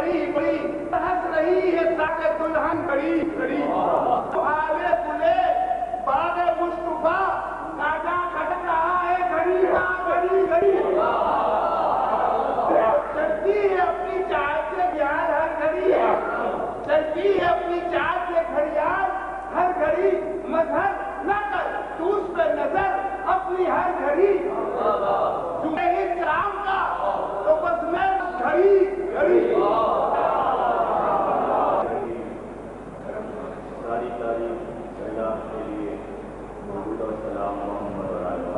بڑی بڑی ہنس رہی ہے ساڑھے دلہن بڑی بڑی آلے پلے باغ مصطفیٰ تازہ کھٹک رہا ہے گھڑی گھڑی گھڑی چلتی ہے اپنی چال سے گھیال ہر گھڑی چلتی ہے اپنی چال سے گھڑیال ہر گھڑی مظہر نہ کر تو اس پہ نظر اپنی ہر گھڑی تمہیں کرام کا تو بس میں گھڑی گھڑی ساری تعریف اللہ کے لیے محمد و سلام محمد و علیہ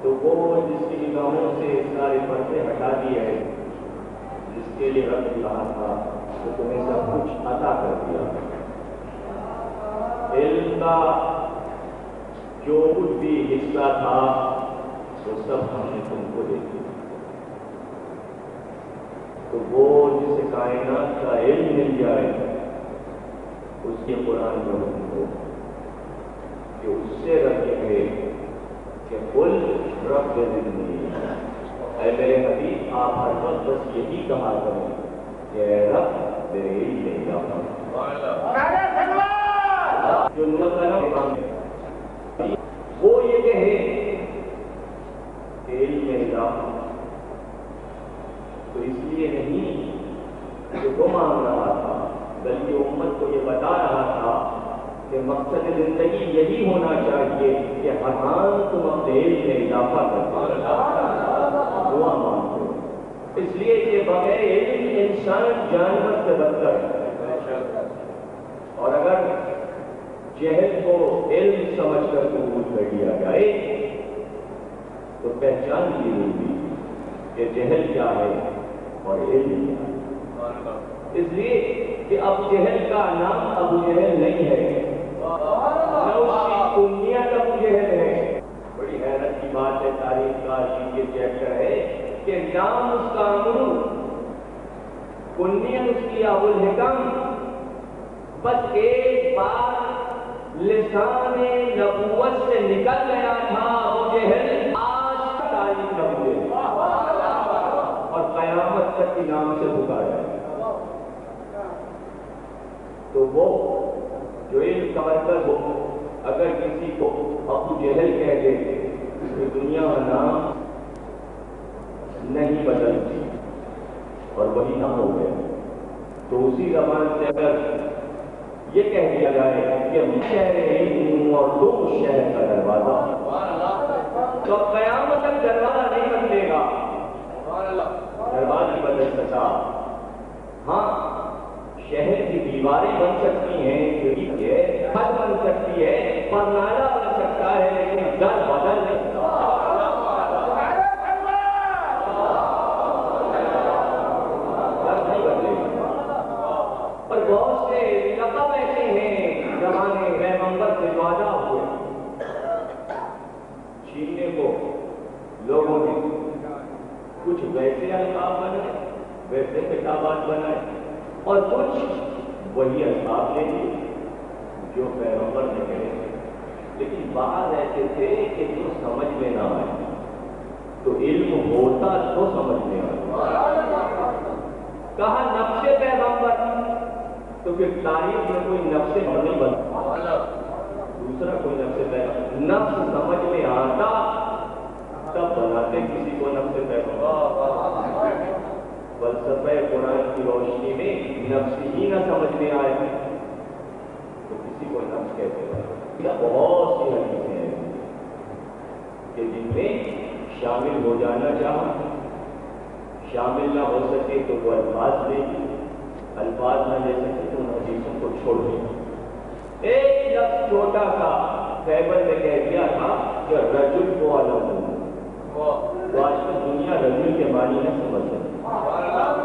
تو وہ جس کی نگاہوں سے سارے پردے ہٹا دیے ہے، جس کے لیے رب کہا تھا تو تمہیں سب کچھ عطا کر دیا۔ علم کا جو کچھ بھی حصہ تھا وہ سب ہم نے تم کو دے دیا۔ تو وہ جسے کائنات کا علم مل جائے اس کے قرآن میں حکم ہو کہ اس سے رب کہے کہ قل رب زدنی، اے میرے حبیب آپ ہر وقت بس یہی کہا کریں کہ اے رب میرے علم میں اضافہ۔ جو نور وہ یہ کہے کہ علم میں اضافہ، تو اس لیے نہیں کہ وہ مانگ رہا تھا بلکہ امت کو یہ بتا رہا تھا کہ مقصد زندگی یہی ہونا چاہیے کہ ہر تم اپنے علم میں اضافہ کرتے دعا مانگو۔ اس لیے کہ بغیر علم انسان جانور سے بدتر ہے، اور اگر جہل کو علم سمجھ کر قبول کر لیا جائے تو پہچان کی ہوگی کہ جہل کیا ہے اور علم کیا ہے۔ اس لیے کہ اب جہل کا نام ابو جہل نہیں ہے، نہ اس کی کنیت ابو جہل ہے۔ بڑی حیرت کی بات ہے، تاریخ کا یہ چیپٹر ہے کہ نام اس کا عمرو، کنیت اس کی ابو الحکم۔ بس ایک بار لسان نبوت سے نکل گیا تھا ابو جہل، آج تاریخ نبوت اور قیامت تک کے نام سے پکارا ہے۔ تو وہ جو علم کا مرکز ہو، اگر کسی کو ابو جہل کہہ دے تو دنیا کا نام نہیں بدلتی اور وہی نام ہو گیا۔ تو اسی زبان سے اگر یہ کہہ دیا جائے کہ میں شہر علم ہوں اور تم اس شہر کا دروازہ، تو قیامت تک دروازہ نہیں بدلے گا، دروازہ بدل سکتا۔ ہاں شہر کی دیواریں بن سکتی ہیں، چھت بن سکتی ہے، پرنالہ بن سکتا ہے، لیکن در بدل نہیں سکتا۔ در نہیں بدلے گا۔ اور بہت سے لقب ایسے ہیں زمانے پیغمبر سے وعدہ ہوئے، چھیننے کو لوگوں نے کچھ ویسے القاب بنائے، ویسے خطابات بنائے، اور کچھ وہی القاب لے لیے جو پیغمبر نے کہے، لیکن باہر رہتے تھے کہ جو سمجھ میں نہ آئے تو علم ہوتا تو سمجھ میں آئے. کہا نفس پیغمبر تو پھر تاریخ میں کوئی نفس نہیں بنتا, دوسرا کوئی نفس پیغمبر. نفس سمجھ میں آتا تب بناتے کسی کو نفس پیغمبر. فلسفہ قرآن کی روشنی میں نفس ہی نہ سمجھ میں آئے تو کسی کو نفس کہتے ہیں. بہت سی حدیثیں ہیں کہ جن میں شامل ہو جانا چاہا, شامل نہ ہو سکے تو وہ الفاظ لے گی, الفاظ نہ لے سکے تو ان حدیثوں کو چھوڑ دے گی. ایک لفظ چھوٹا سا خیبر میں کہہ دیا تھا کہ رجل کو علم ہو, آج تک دنیا رجل کے معنی نہ سمجھ سکتی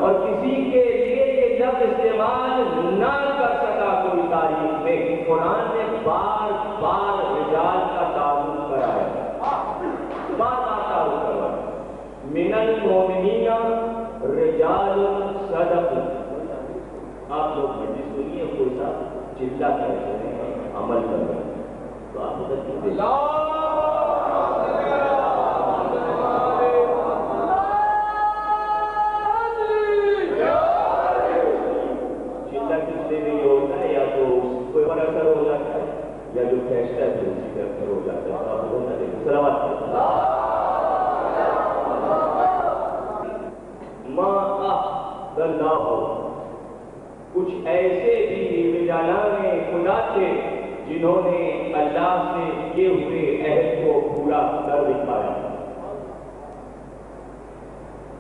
اور کسی کے لیے یہ لفظ استعمال نہ کر سکا کوئی تاریخ میں. قرآن نے بار بار رجال کا تعارف کرایا, بار بار تعارف کرایا. من المؤمنین رجال صدقوا. آپ لوگ حدیث سنیے, کوئی سا چلا کر رہے ہیں, عمل کر رہے ہیں تو آپ یا جو فیصلہ ہے اسی کا اثر ہو جاتا ہے. آپ ہونا چاہیے سلامت ماں ہو. کچھ ایسے بھی رجالان خدا تھے جنہوں نے اللہ سے کیے ہوئے عہد کو پورا کر دکھایا,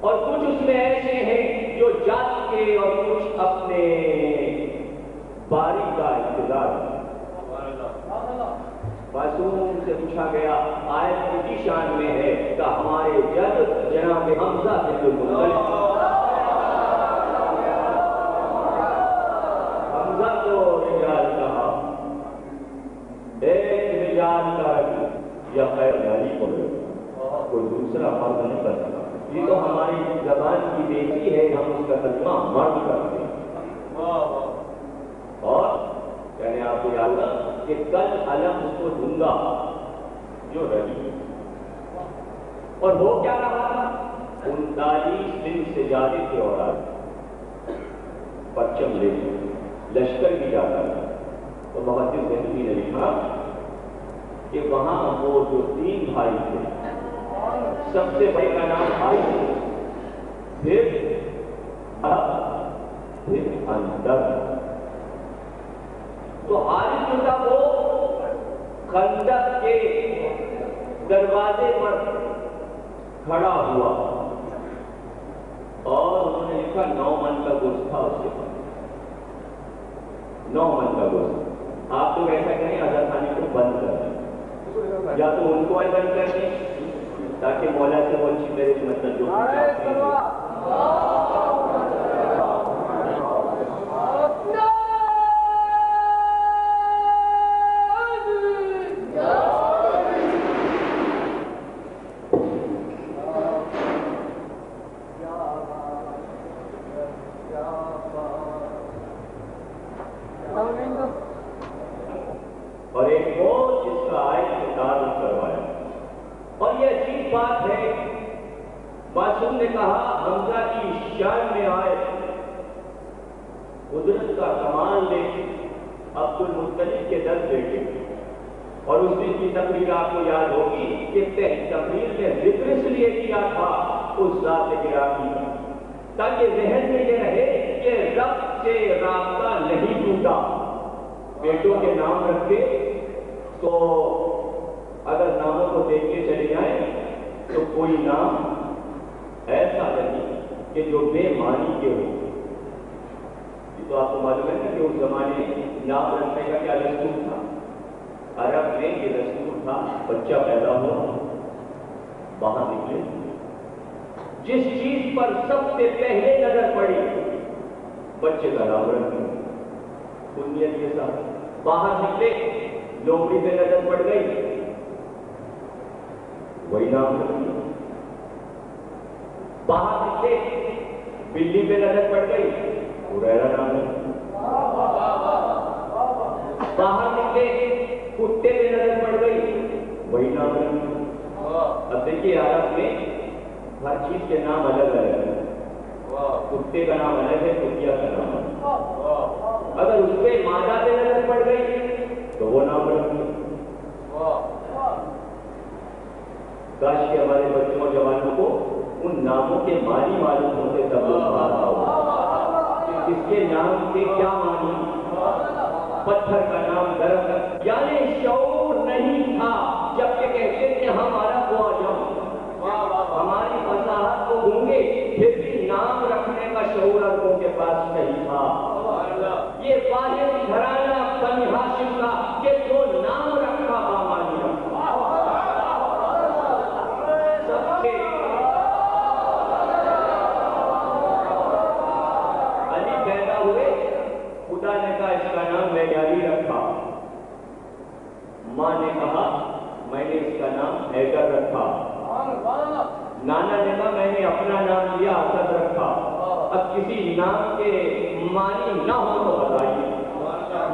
اور کچھ اس میں ایسے ہیں جو جات کے اور کچھ اپنے باری کا انتظار. معصوم سے پوچھا گیا آیت کی شان میں ہے کہ ہمارے جد جناب حمزہ سے جو حمزہ کو رجال کہا, ایک رجال کا یا خیر گالی کو کوئی دوسرا فرق نہیں کر سکتا. یہ تو ہماری زبان کی بیٹی ہے, ہم اس کا ترجمہ مرد کرتے ہیں. اور کہنے آپ کو یاد ہے کہ کل علم اس کو دوں گا جو رہی, اور وہ کیا رہا تھا 39 دن سے زیادہ تھے اور آج پرچم لے لشکر بھی جاتا تھا. تو محدث ذہبی نے لکھا کہ وہاں وہ جو 3 بھائی تھے, سب سے بڑے کا نام بھائی تھے, پھر اندر تو حارث جو تھا وہ خندق کے دروازے پر کھڑا ہوا اور انہوں نے لکھا 9 من کا گوشت تھا اس کے پاس, 9 من کا گوشت. آپ تو ایسا کریں آزاد خانے کو بند کر دیں, یا تو ان کو بند کر دیں تاکہ مولا سے وہ اچھی طرح سے مطلب جو اور ایک اور جس کا آیت سے تعارف کروایا. اور یہ عجیب بات ہے, معصوم نے کہا حمزہ کی شان میں آئے قدرت کا کمال لے عبد المطلب کے 10 بیٹے, اور اس دن کی تقریر آپ کو یاد ہوگی کہ تقریر میں ذکر اس لیے کیا تھا اس ذات گرامی کا تاکہ ذہن میں یہ رہے کہ رب سے رابطہ نہیں ٹوٹا. بیٹوں کے نام رکھے تو اگر ناموں کو دیکھ کے چلے جائیں تو کوئی نام ایسا نہیں کہ جو بے معنی کے ہو. یہ تو آپ کو معلوم ہے نا کہ اس زمانے نام رکھنے کا کیا دستور تھا. عرب میں یہ دستور تھا بچہ پیدا ہوا باہر نکلے, جس چیز پر سب سے پہلے نظر پڑی بچے کا نام رکھے. بنیاد کے ساتھ باہر نکلے, لومڑی پہ نظر پڑ گئی وہی نام رکھی. باہر نکلے بلی پہ نظر پڑ گئی ہریرہ نام رکھی. باہر نکلے کتے پہ نظر پڑ گئی وہی نام رکھنا. اب دیکھیے عرب میں ہر چیز کے نام الگ الگ ہیں. کتے کا نام الگ ہے, کتیا کا نام الگ. اگر اس پہ مادہ پہ نظر پڑ گئی تو وہ نام رکھنا. کاش کے ہمارے بچوں اور جوانوں کو ان ناموں کے معنی معلوم ہوتے تب وہ پاتا ہو اس کے نام کے کیا معنی. پتھر کا نام درخت, یعنی شعور نہیں تھا جب کہ کہتے تھے ہمارا کو آجم, ہماری فصاحت کو گونگے, پھر بھی نام رکھنے کا شعور عربوں کے پاس نہیں تھا. یہ واحد گھرانہ بنی ہاشم کا کہ جو نام رکھا بامانی رکھا. سب کے علی پیدا ہوئے, خدا نے کہا اس کا نام میں علی رکھا. ماں نے کہا میں نے اس کا نام حیدر رکھا. نانا نے کہا میں نے اپنا نام لیا اسد رکھا. اب کسی نام کے معنی نہ ہو تو بتائیے.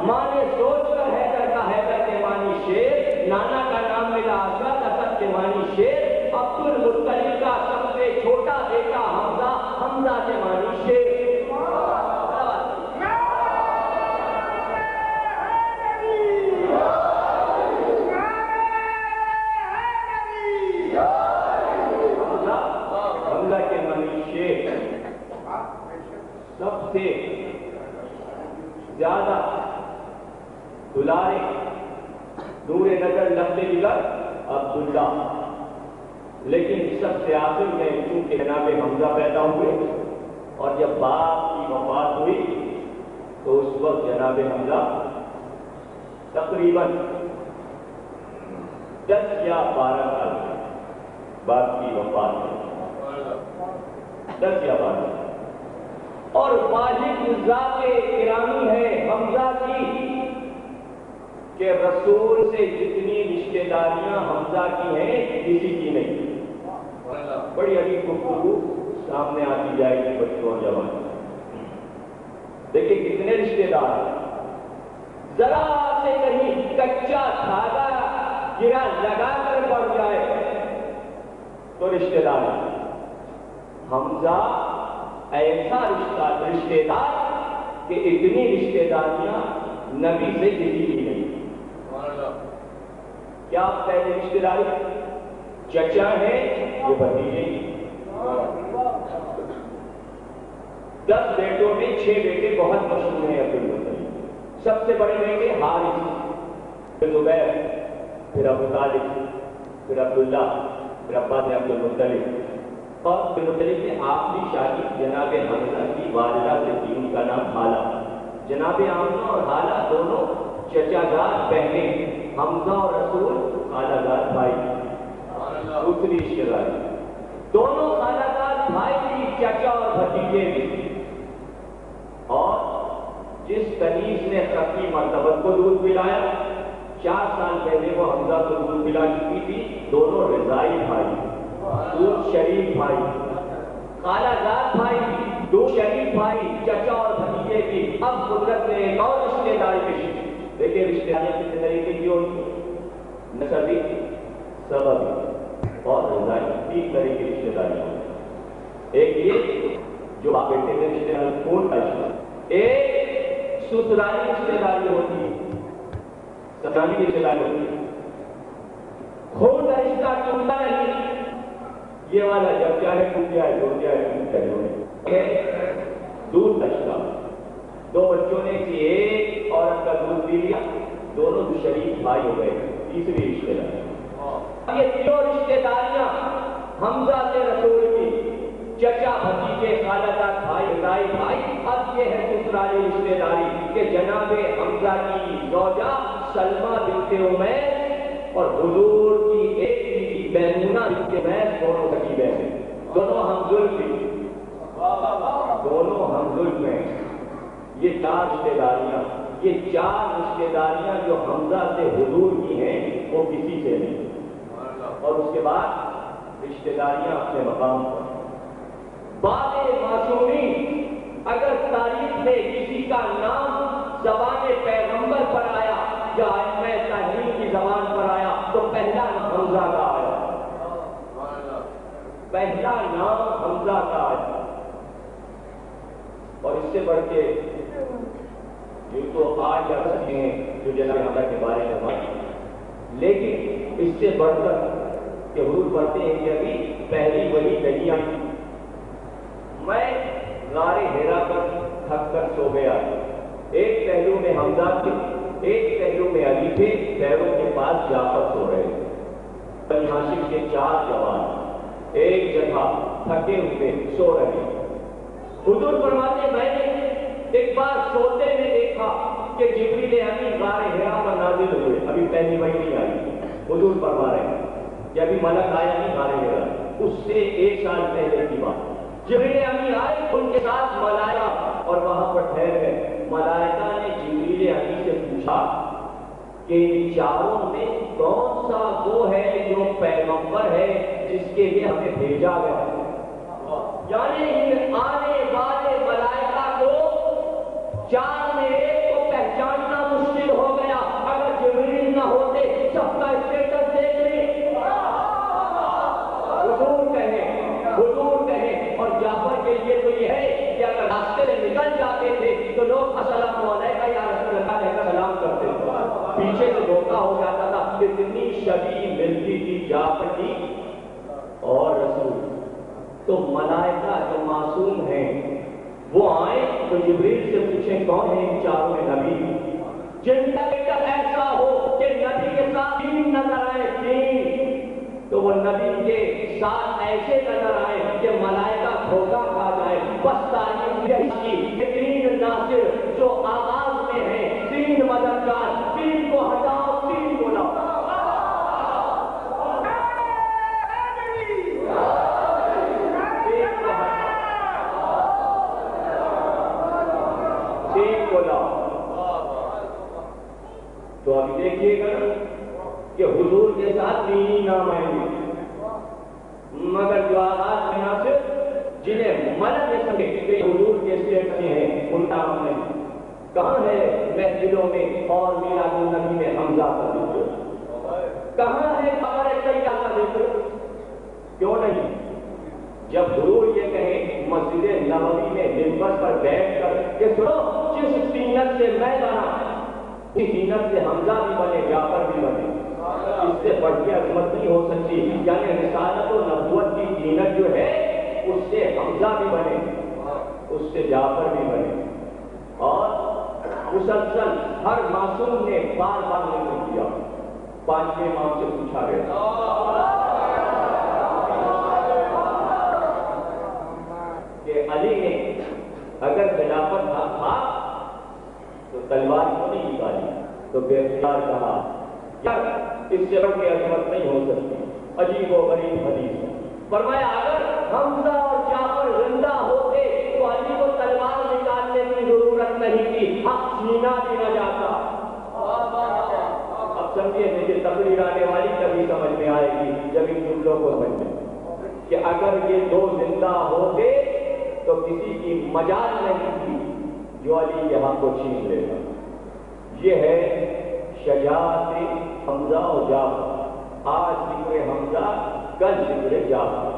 ماں نے سوچ کر حیدر کا حیدر کے معنی شیر, نانا کا نام ملا اسد, اسد کے معنی شیر. عبد المطلب کا سب سے چھوٹا بیٹا حمزہ, حمزہ کے معنی شیر. سب سے زیادہ دلارے نور نظر لفظ جگر عبداللہ. لیکن سب سے آخر میں چونکہ جناب حمزہ پیدا ہوئے اور جب باپ کی وفات ہوئی تو اس وقت جناب حمزہ تقریباً 10 یا 12 سال باپ کی وفات ہوئی. 10 یا 12 اور واجب ذات گرامی ہے حمزہ کی کہ رسول سے جتنی رشتہ داریاں حمزہ کی ہیں کسی کی نہیں. بڑی عجیب گفتگو سامنے آتی جائے گی بچوں اور جوانوں. دیکھیں کتنے رشتہ دار ہیں. ذرا سے کہیں کچا دھاگا گرا لگا کر پڑ جائے تو رشتہ دار. حمزہ ایسا رشتہ دار کہ اتنی رشتہ داریاں نبی سے کسی کی نہیں. کیا پہلے رشتہ داری چچا ہے یہ بھتیجے. 10 بیٹوں میں 6 بیٹے بہت مشہور ہیں عبد المطلب. سب سے بڑے بیٹے حارث, پھر زبیر, پھر ابو طالب, پھر عبداللہ, پھر عباس عبد المطلب. اور عبد المطلب نے آخری شادی جناب حمزہ کی والدہ سے کی, ان کا نام حالہ. جناب آمنہ اور حالہ دونوں چچا زاد بہنیں, حمزہ اور رسول خالہ زاد بھائی. دوسری رشتہ داری دونوں خالہ زاد بھائی بھی, چچا اور بھتیجے بھی. اور جس کنیز نے خطی مرتبت کو دودھ پلایا 4 سال پہلے وہ حمزہ کو دودھ پلا چکی تھی. دونوں رضائی بھائی, دودھ شریف بھائی, خالہ زاد بھائی, دو شریف بھائی, چچا اور بھتیجے کی. اب قدرت نے ایک اور رشتہ داری پیش کی. دیکھیں رشتہ داری کس طریقے کی ہوتی, نسبی, سببی اور رضائی. 3 طرح کی رشتہ داری ہوتی. ایک یہ جو باپ بیٹے کے رشتہ داری خون کا رشتہ, ایک سسرالی رشتہ داری ہوتی ہے, سسرالی رشتہ داری ہوتی ہے. خون کا رشتہ ٹوٹتا نہیں, یہ والا جب چاہے ٹوٹ جائے, ٹوٹ جائے, ٹوٹ جائے. دودھ کا رشتہ, 2 بچوں نے ایک عورت کا دودھ پی لیا, دونوں شریف بھائی ہو گئے. تیسری رشتہ داری. یہ تینوں رشتہ داریاں حمزہ سے رسول کی, چچا بھتیجے خالہ زاد بھائی رضائی بھائی. اب یہ ہے سسرالی رشتہ داری کہ جناب حمزہ کی زوجہ سلمہ بنت عمیس اور حضور کی ایک بیوی میمونہ بنت عمیس دونوں سکی بہنیں, دونوں ہمزلف تھی, دونوں ہمزلف ہیں. یہ 4 رشتہ داریاں, یہ 4 رشتہ داریاں جو حمزہ سے حضور کی ہیں وہ کسی سے نہیں. اور اس کے بعد رشتہ داریاں اپنے مقام پر. باب معصومی, اگر تاریخ میں کسی کا نام زبان پیغمبر پر آیا یا ائمہ تحریر کی زبان پر آیا تو پہلا نام حمزہ کا آیا، پہلا نام حمزہ کا آیا. اور اس سے بڑھ کے جو تو آج جا سکتے ہیں جو جناب حمزہ کے بارے میں بات، لیکن اس سے بڑھ کر کہ حضور پڑھتے ہیں کہ ابھی پہلی وہی کہی آئی، میں غار حرا پر تھک کر سو گیا. ایک پہلو میں حمزہ تھے، ایک پہلو میں علی تھے، پیروں کے پاس جا کر سو رہے تھے. بنی ہاشم کے 4 جوان ایک جگہ تھکے ہوئے سو رہے. حضور فرماتے میں نے ایک بار سوتے میں دیکھا کہ جبریل امین غار حرا پر نازل ہوئے. ابھی پہلی وحی نہیں آئی. حضور فرما رہے ہیں کہ ابھی ملک آیا نہیں غار حرا، اس سے 1 سال پہلے کی بات. جبریل امین آئے، ان کے ساتھ ملائکہ اور وہاں پر ٹھہر گئے. ملائکہ نے جبریل امین سے پوچھا کہ ان چاروں میں کون سا وہ ہے جو پیغمبر ہے جس کے لیے ہمیں بھیجا گیا؟ یعنی آنے والے ملائکہ کو 4 میں 1 کو پہچاننا مشکل ہو گیا. اگر جبریل نہ ہوتے سب کا اسٹیٹس دیکھ لیں. حضور کہیں اور جعفر کے لیے تو یہ ہے کہ اگر راستے میں نکل جاتے تھے تو لوگ السلام علیکم یا رسول اللہ کہہ کر سلام کرتے تھے. پیچھے سے دھوکہ ہو جاتا تھا. کتنی شبیہ ملتی تھی جعفر کی اور رسول. تو ملائکہ جو معصوم ہیں وہ آئیں تو جبریل سے پوچھیں کون ہے ان چاروں میں نبی جن کا بیٹا ایسا ہو کہ نبی کے ساتھ 3 نظر آئے 3، تو وہ نبی کے ساتھ ایسے نظر آئے کہ ملائکہ دھوکہ کھا جائے. بس تعلیم یہی کہ 3 ناصر جو آغاز میں ہیں، 3 مددگار، 3 کو ہٹاؤ 3 کو لاؤ. 3 کو لاؤ. تو ابھی دیکھیے گا کہ حضور کے ساتھ 3 ہی نام آئیں گے، مگر جو آغاز میں ناصر جنہیں ملک نے سمجھے کہ حضور کے سیٹ میں ہیں ان کا نام نہیں. کہاں ہے محفلوں میں اور میلاد النبی میں حمزہ کا ذکر؟ کہاں ہے قمر طیبہ کا ذکر؟ کیوں نہیں؟ جب حضور یہ کہیں مسجد نبوی میں منبر پر بیٹھ کر کہ سنو جس سینت سے میں بنا اس سینت سے حمزہ بھی بنے جعفر بھی بنے، اس سے بڑھ کے عظمت نہیں ہو سکتی. یعنی رسالت و نبوت کی زینت جو ہے اس سے حمزہ بھی بنے، اس سے جعفر بھی بنے. اور مسلسل ہر معصوم نے بار بار ذکر کیا. 5ویں امام سے پوچھا گیا کہ علی نے اگر خلافت تھا تو تلوار کیوں نہیں نکالی؟ تو بے اختیار کہا یار اس سے بڑھ کے عظمت نہیں ہو سکتی. عجیب و غریب حدیث. فرمایا اگر حمزہ اور جعفر زندہ ہوتے تو علی کو تلوار نکالنے کی ضرورت نہیں تھی، حق چھینا بھی نہ جاتا. اب سمجھیے مجھے تقریر آنے والی کبھی سمجھ میں آئے گی جب ان جملوں کو سمجھ میں کہ اگر یہ 2 زندہ ہوتے تو کسی کی مجال نہیں تھی جو علی کے حق کو چھین لے گا. یہ ہے شجاعت حمزہ و جعفر. آج ذکر حمزہ کل ذکر جعفر.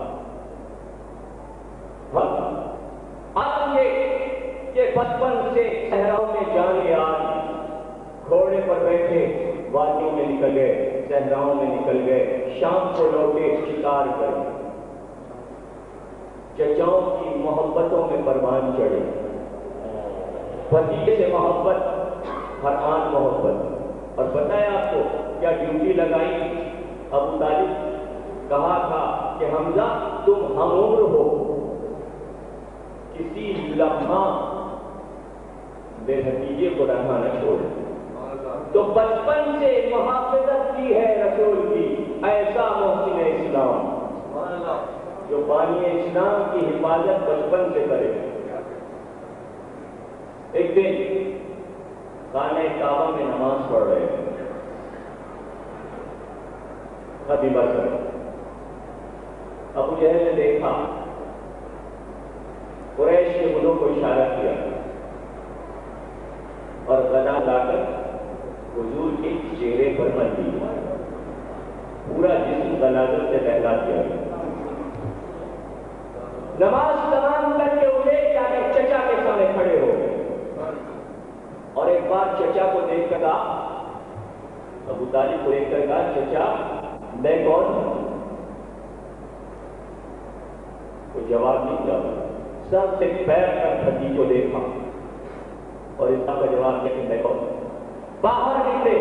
اب یہ کہ بچپن سے صحراؤں میں جانے آئی، گھوڑے پر بیٹھے وادیوں میں نکل گئے، صحراؤں میں نکل گئے، شام کو لوٹے شکار کر چچاؤں کی محبتوں میں پروان چڑھے. بھتیجے سے محبت، ہر آن محبت. اور بتایا آپ کو کیا ڈیوٹی لگائی؟ ابو طالب کہا تھا کہ حمزہ تم ہم عمر ہو، کسی لمحہ بے بھتیجے کو رہنا نہ چھوڑ. تو بچپن سے محافظت کی ہے رسول کی ایسا محسن اسلام جو بانی اسلام کی حفاظت بچپن سے کرے. ایک دن خانہ کعبہ میں نماز پڑھ رہے ہیں، ابھی بکر ابو جہل نے دیکھا، قریش کے گلوں کو اشارہ کیا اور غدا لا کر حضور کے چہرے پر مل دی. جنازت سے پہلا کیا گیا. نماز تمام کر کے اٹھے کیا کہ چچا کے سامنے کھڑے ہو گئے اور ایک بار چچا کو دیکھ کر کہا, ابو طالب کو دیکھ کر کہا, چچا میں کون ہوں؟ کوئی جواب نہیں دیا. سب سے پیر کر بھتیج کو دیکھا اور اس کا جواب دیا کہ میں کون ہوں. باہر نکلے,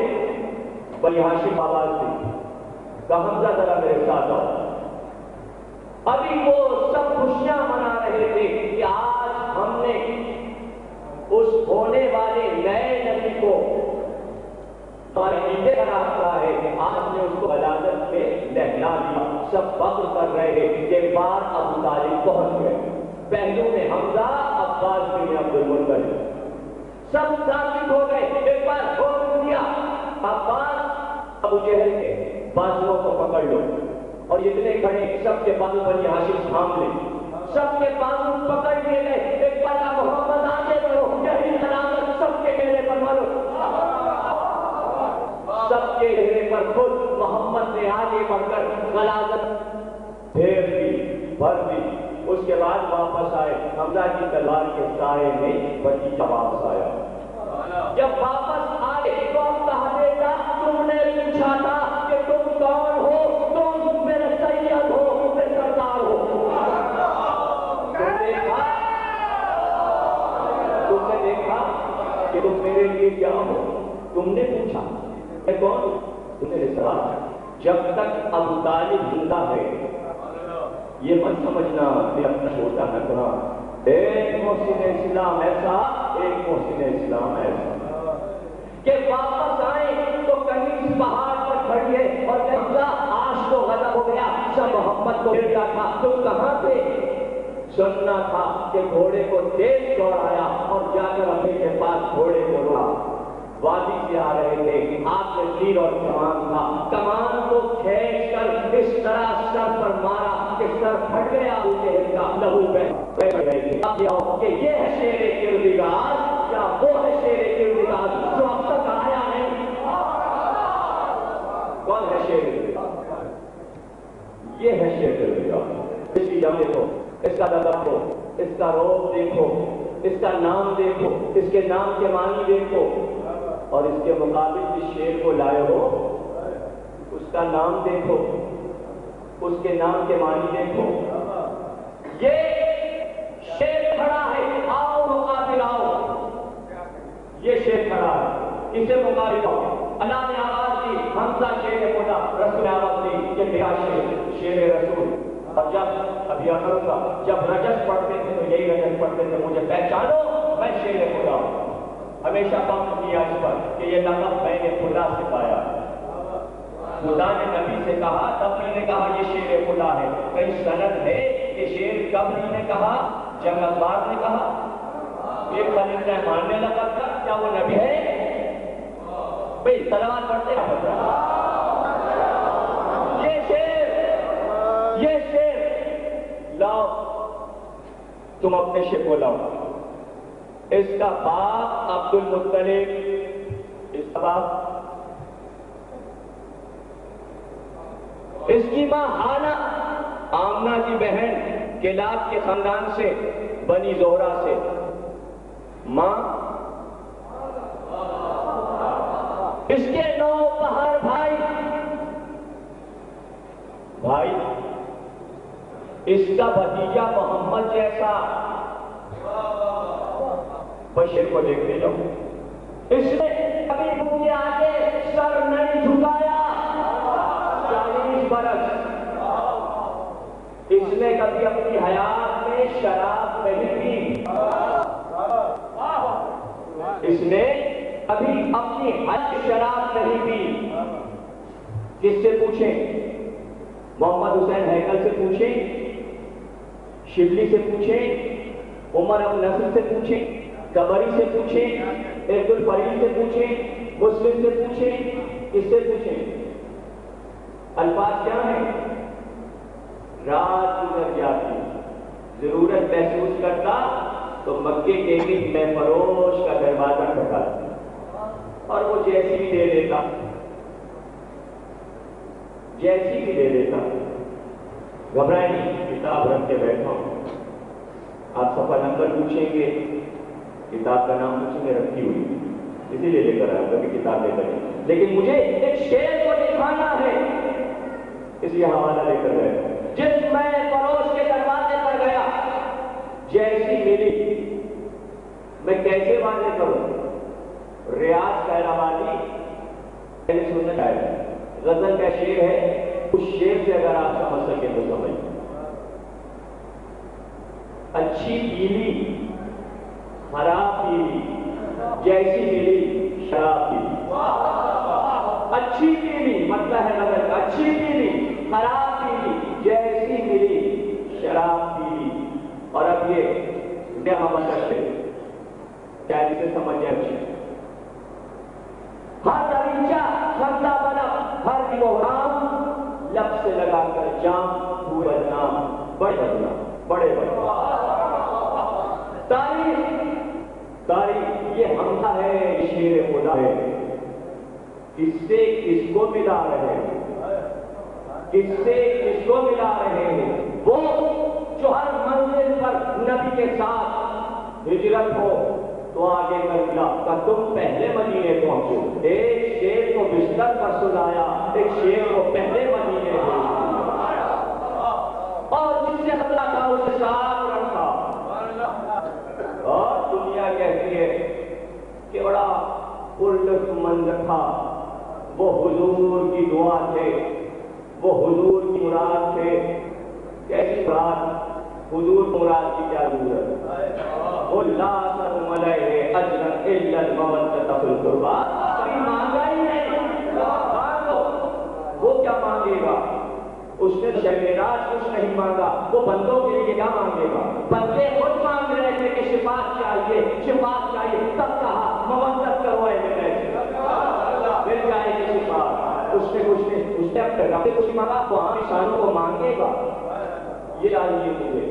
بنی ہاشم آواز دی, کہا حمزہ ذرا میرے ساتھ آؤ. ابھی وہ سب خوشیاں منا رہے تھے کہ آج ہم نے اس ہونے والے نئے نبی کو راستہ ہے کہ آج نے اس کو عدالت میں لہلا دیا. سب فخر کر رہے کہ بار ابو طالب پہنچ گئے. پہلو میں حمزہ, عباس بن عبد المطلب, سب ثابت ہو گئے. ایک بار حکم دیا, عباس ابو جہل کے بازوؤں کو پکڑ لو اور جتنے کھڑے سب کے بازو بنی ہاشم تھام لے. سب کے بازو پکڑ لیے گئے. ایک بار محمد آگے بڑھو, یہی سلامت سب کے چہرے پر مارو. سب کے چہرے پر خود محمد نے آگے بڑھ کر غلاظت پھیر دی, بھر دی. اس کے بعد واپس آئے. حمزہ کی تلوار کے سائے میں بھتیجا واپس آیا. جب واپس آئے تو اب کہا دیتا تم نے پوچھا تھا کہ تم کون ہو, تم میرے سید ہو, میرے سردار ہو. تم نے دیکھا کہ تم میرے لیے کیا ہو. تم نے پوچھا میں کون ہوں, تم نے سوال. جب تک ابو طالب زندہ ہے یہ مت سمجھنا کہ اپنا چھوٹا ہے کہاں. ایک محسن اسلام ایسا, ایک محسن اسلام ایسا کہ واپس آئے تو کہیں اس پہاڑ پر کھڑیے اور حمزہ آج تو غضب ہو گیا, سب محمد کو گرتا تھا. تم کہاں تھے؟ سننا تھا کہ گھوڑے کو تیز دوڑایا اور جا کر اپنے کے پاس گھوڑے کو روکا. وادی سے آ رہے تھے, ہاتھ میں تیر اور کمان تھا. کمان کو کھینچ کر اس طرح سر پر مارا کہ سر پھٹ گیا. ابو جہل کا لہو بہہ گئے تھے. اب یہ کہ یہ ہے شیر کردگار یا وہ ہے شیر کردگار جو اب تک آیا نہیں. کون ہے شیر کردگار؟ یہ ہے شیر کردگار. اس کی جم دیکھو, اس کا دبدب ہو, اس کا روب دیکھو, اس کا نام دیکھو, اس کے نام کے معنی دیکھو اور اس کے مقابل جس شیر کو لائے ہو اس کا نام دیکھو, اس کے نام کے معنی دیکھو. یہ شیر کھڑا ہے, آؤ مقابل آؤ. یہ شیر کھڑا ہے, اسے مقابل آؤ. اللہ نے آواز دی, حمزہ شیر خدا. رسول نے آواز دی کہ میرا شیر رسول. اور جب ابھی جب رجس پڑھتے تھے تو یہی رجس پڑھتے تھے, مجھے پہچانو میں شیر خدا ہوں. ہمیشہ کام کیا اس پر کہ یہ لقب میں نے خدا سے پایا. خدا نے نبی سے کہا, تب میں نے کہا یہ شیر خدا ہے. کئی سند ہے کہ شیر کب نے کہا, جنگ اخبار نے کہا. ایک خلیل رحمان نے لقب تھا, کیا وہ نبی ہے؟ بھائی سلوات پڑھتے ہیں. یہ شیر لاؤ, تم اپنے شیر کو لاؤ. اس کا باپ عبد المطلب, اس کا باپ, اس کی ماں ہانہ, آمنہ کی بہن کلاب کے خاندان سے, بنی زہرا سے. ماں اس کے 9 پہر بھائی. بھائی اس کا بھتیجا محمد جیسا. بشیر کو دیکھتے جاؤ, اس نے کبھی منہ کے آگے سر نہیں جھکایا. 40 برس. اس نے کبھی اپنی حیات میں شراب نہیں پی. اس نے کبھی اپنی حد شراب نہیں پی. کس سے پوچھیں؟ محمد حسین ہیکل سے پوچھیں, شبلی سے پوچھیں, عمر ابو نصر سے پوچھیں, کبری سے پوچھیں, عبد الفرید سے پوچھیں, مسلم سے پوچھیں, کس سے پوچھیں؟ الفاظ کیا ہیں؟ رات گزر جاتی, ضرورت محسوس کرتا تو مکے کے ایک میں فروش کا دروازہ کھٹکاتا اور وہ جیسی ہی دے دیتا. جیسی بھی دے دیتا. گھبرائیں نہیں، کتاب رکھ کے بیٹھا ہوں. آپ صفحہ نمبر پوچھیں گے، کتاب کا نام پوچھیں گے، رکھی ہوئی، اسی لیے لے کر آیا کبھی کتاب لے کر. لیکن مجھے ایک شعر کو دکھانا ہے، اس لیے حوالہ لے کر گئے. جس میں پڑوس کے دروازے پر گیا، جیسی ملی میں کیسے واضح کروں؟ ریاض کہلاوالی سننا چاہیے. غزل کا شعر ہے، اس شعر سے اگر آپ سمجھ سکیں تو سمجھ. اچھی پیلی خراب پیلی، جیسی ملی شراب پیلی. اچھی پیلی مطلب ہے غزل کا، اچھی پیلی خراب پیلی، جیسی ملی شراب پیلی. اور اب یہ محمد کرتے کیا جسے سمجھ جائے اچھی. ہر دریچہ خندہ بنا، ہر محرام لب سے لگا کر جام ہوئے بدنام، بڑے بدنام، بڑے بدنام. تاریخ یہ حمزہ ہے، شیر خدا ہے. کس سے کس کو ملا رہے ہیں، کس سے کس کو ملا رہے ہیں؟ وہ جو ہر منزل پر نبی کے ساتھ ہجرت ہو تو آگے کر ملا کہ تم پہلے مدینے پہنچو. ایک شیر کو بستر پر سلایا، ایک شیر کو پہلے مدینے پہنچا، اور جس سے حملہ تھا اسے ساتھ رکھا. اور دنیا کہتی ہے کہ بڑا پرلطف منظر تھا، وہ حضور کی دعا تھے، وہ حضور کی مراد تھے. کیسی مراد؟ حضور مراد کی کیا ضرورت؟ وہ لا سلم علیہ اجر الا المودۃ فی القربى. کبھی مانگا ہی نہیں. وہ کیا مانگے گا؟ اس نے شب معراج کچھ نہیں مانگا، وہ بندوں کے لیے کیا مانگے گا؟ بندے خود مانگ رہے تھے کہ شفاعت چاہیے، شفاعت چاہیے، تب کہا مودت کرو اے میرے، مل جائے گی شفاعت. اس نے کچھ نہیں، اس نے اب تک کچھ مانگا، وہ ہم انسانوں کو مانگے گا. یہ لاہیت مجھے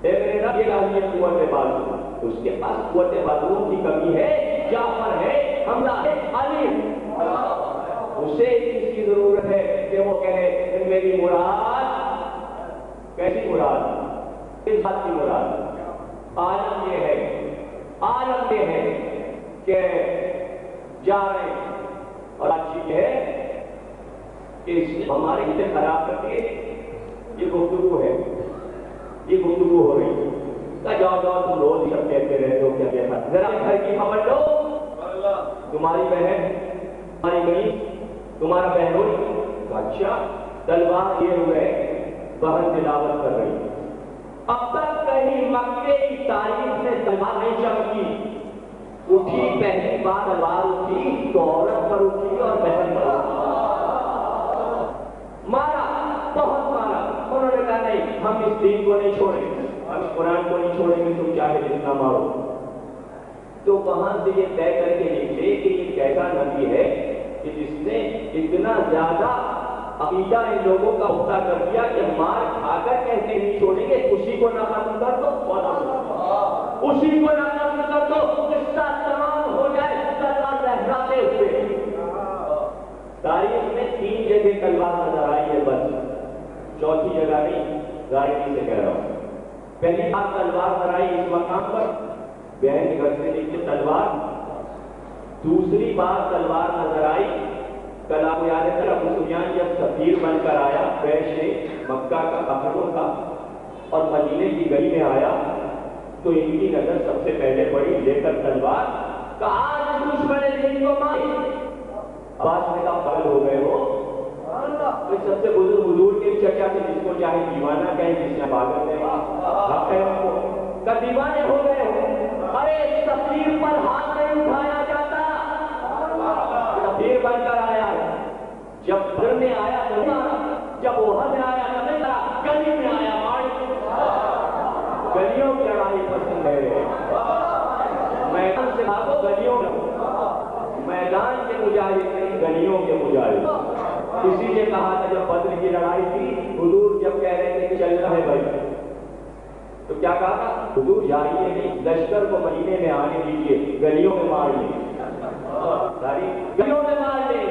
اے میرے رب، یہ لاہیت قوت بازو. اس کے پاس قوت بازو کی کمی ہے. جعفر ہے، حمزہ ہے، علی. اسے اس کی ضرورت ہے کہ وہ کہے میری مراد. کیسی مراد؟ اس بات کی مراد. عالم یہ ہے، عالم یہ ہے کہ جا رہے ہیں، اور آج یہ ہے کہ اس نے ہمارے اسے خراب کر دیے. یہ گفتگو ہے، یہ گفتگو ہو رہی ہے. جاؤ جاؤ تم روز سب کہتے رہتے ہو کیا کہتا. ذرا گھر کی خبر لو، تمہاری بہن، تمہاری بہن، تمہارا بہنوئی. اچھا تلوار یہ ہوئے، بہن تلاوت کر رہی. اب تک کہیں مکے کی تاریخ میں تلوار نہیں چمکی. اٹھی پہلی بار تلوار اٹھی تو عورت پر اٹھی اور بہن پر اٹھی. مارا، بہت مارا. انہوں نے کہا نہیں، ہم اس دین کو نہیں چھوڑیں گے، ہم اس قرآن کو نہیں چھوڑیں گے، تم چاہے جتنا مارو. تو وہاں سے یہ طے کر کے نکلے کہ یہ کیسا نبی ہے کہ جس نے اتنا زیادہ عقیدہ ان لوگوں کا پختہ کر دیا کہ مار کھا کر کہتے نہیں چھوڑیں گے. اسی کو نہ ختم کر دو، اسی کو نہ ختم کر دو، قصہ تمام ہو جائے تلوار لہراتے ہوئے. تاریخ میں 3 جگہ تلوار نظر آئی ہے بس، چوتھی جگہ نہیں. ظاہری سے کہہ رہا ہوں. پہلی بار تلوار نظر آئی اس مقام پر، بہن کے گھر سے نکلی تلوار. دوسری بار تلوار نظر آئی کل آپ یاد ہے ابو سفیان جب سفیر بن کر آیا، قریش مکہ کا قہرمان تھا اور مدینے کی گلی میں آیا تو ان کی نظر سب سے پہلے پڑی لے کر تلوار. کہا دشمن دین کو ماری. آواز میں کہا پاگل ہو گئے ہو. سب سے بزرگ حضور کے چچا سے جس کو چاہے دیوانہ کہیں، جس نے پاگل ہے دیوانے ہو گئے ہو. ارے سفیر پر ہاتھ نہیں اٹھایا جاتا. سفیر بن کر آیا ہے، جب بدر میں آیا تو جب احد میں آیا تو نہیں تھا، گلی میں آیا مار. گلیوں کی لڑائی پسند ہے. میدان سے بھاگو، گلیوں میں. میدان کے مجاہد نہیں، گلیوں کے مجاہد. اسی نے کہا تھا جب بدر کی لڑائی تھی، حضور جب کہہ رہے تھے کہ چلنا ہے بھائی، تو کیا کہا تھا؟ حضور جائیے نہیں، لشکر کو مدینے میں آنے دیجیے، گلیوں میں مار لیں. ساری گلیوں میں مار لیں،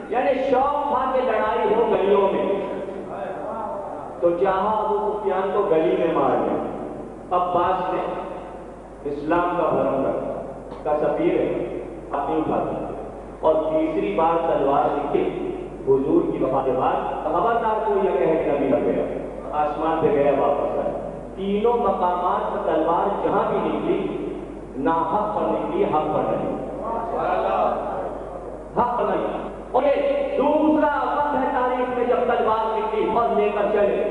یعنی شوق تھا کہ لڑائی ہو گلیوں تو چاہا ابو سفیان کو گلی میں مار دیا. عباس نے اسلام کا بھرم رکھا کا سفیر ہے اپنی اٹھاتا اور تیسری بار تلوار نکلی حضور کی وفات کے بعد خبردار کو یہ کہے کہ نبی لگ گیا آسمان پہ گیا واپس آیا. تینوں مقامات پر تلوار جہاں بھی نکلی نہ حق پر نکلی حق پر نہیں حق پر نہیں. اور یہ دوسرا وقت ہے تاریخ میں جب تلوار نکلی اور لے کر چلے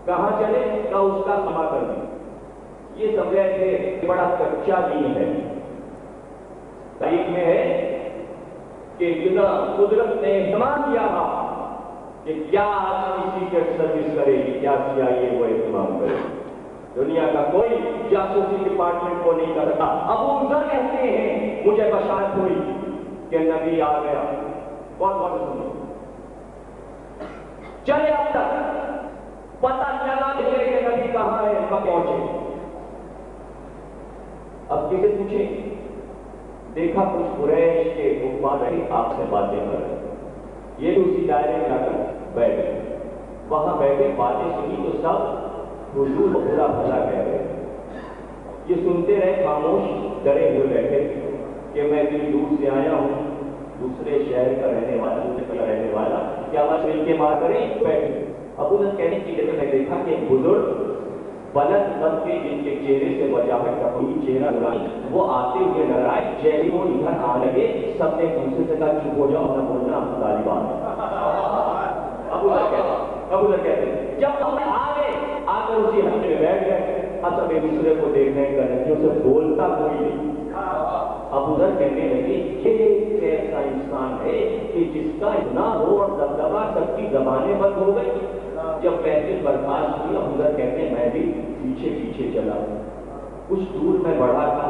کہاں چلے کہ اس کا کما کر دیا. یہ سمجھے تھے بڑا کچا دین ہے. تاریخ میں ہے کہ جنا قدرت نے اہتمام کیا تھا کہ کیا آدمی سیکرٹ سروس کرے گی کیا CIA وہ اہتمام کرے. دنیا کا کوئی جاسوسی ڈپارٹمنٹ کو نہیں کرتا. ابو ذر کہتے ہیں مجھے بشارت ہوئی کہ نبی آ گیا. کون کون سنو چلے اب تک پتہ چلا کہ نبی کہاں ہے کب پہنچے. اب کسے پوچھیں دیکھا کچھ قریش کے حکمران رہے آپ سے باتیں کر رہے. یہ اسی دائرے میں آ کر بیٹھ گئے. وہاں بیٹھے باتیں سنی تو سب حضور برا بھلا کہہ رہے. یہ سنتے رہے خاموش ڈرے ہوئے بیٹھے کہ میں اتنی دور سے آیا ہوں دوسرے شہر کا رہنے والا کیا بس مل کے مار کریں بیٹھے. ابو ذر کہنے کی جگہ میں دیکھا کہ ایک بزرگ بلند قد کے جن کے چہرے سے وجاہت کا کوئی چہرہ نرائی وہ آتے ہوئے نظر آئے. جیسے وہ ادھر آ لگے سب نے دوسرے سے کہا چپ ہو جاؤ نہ بولنا آپ طالبان. ابو ذر کہتے ہیں جب ہم آ گئے آ کر اسی حلقے میں بیٹھ گئے. اب سب ایک دوسرے کو دیکھنے کا نتیجوں سے بولتا کوئی نہیں. ابو ذر کہنے لگے یہ ایسا انسان ہے کہ جس کا اتنا ہو اور دبدبا سب کی زبانیں بند ہو گئی. جب محفل برخاست ہوئی ابو ذر کہتے ہیں میں بھی پیچھے پیچھے چلا. کچھ دور میں بڑھا تھا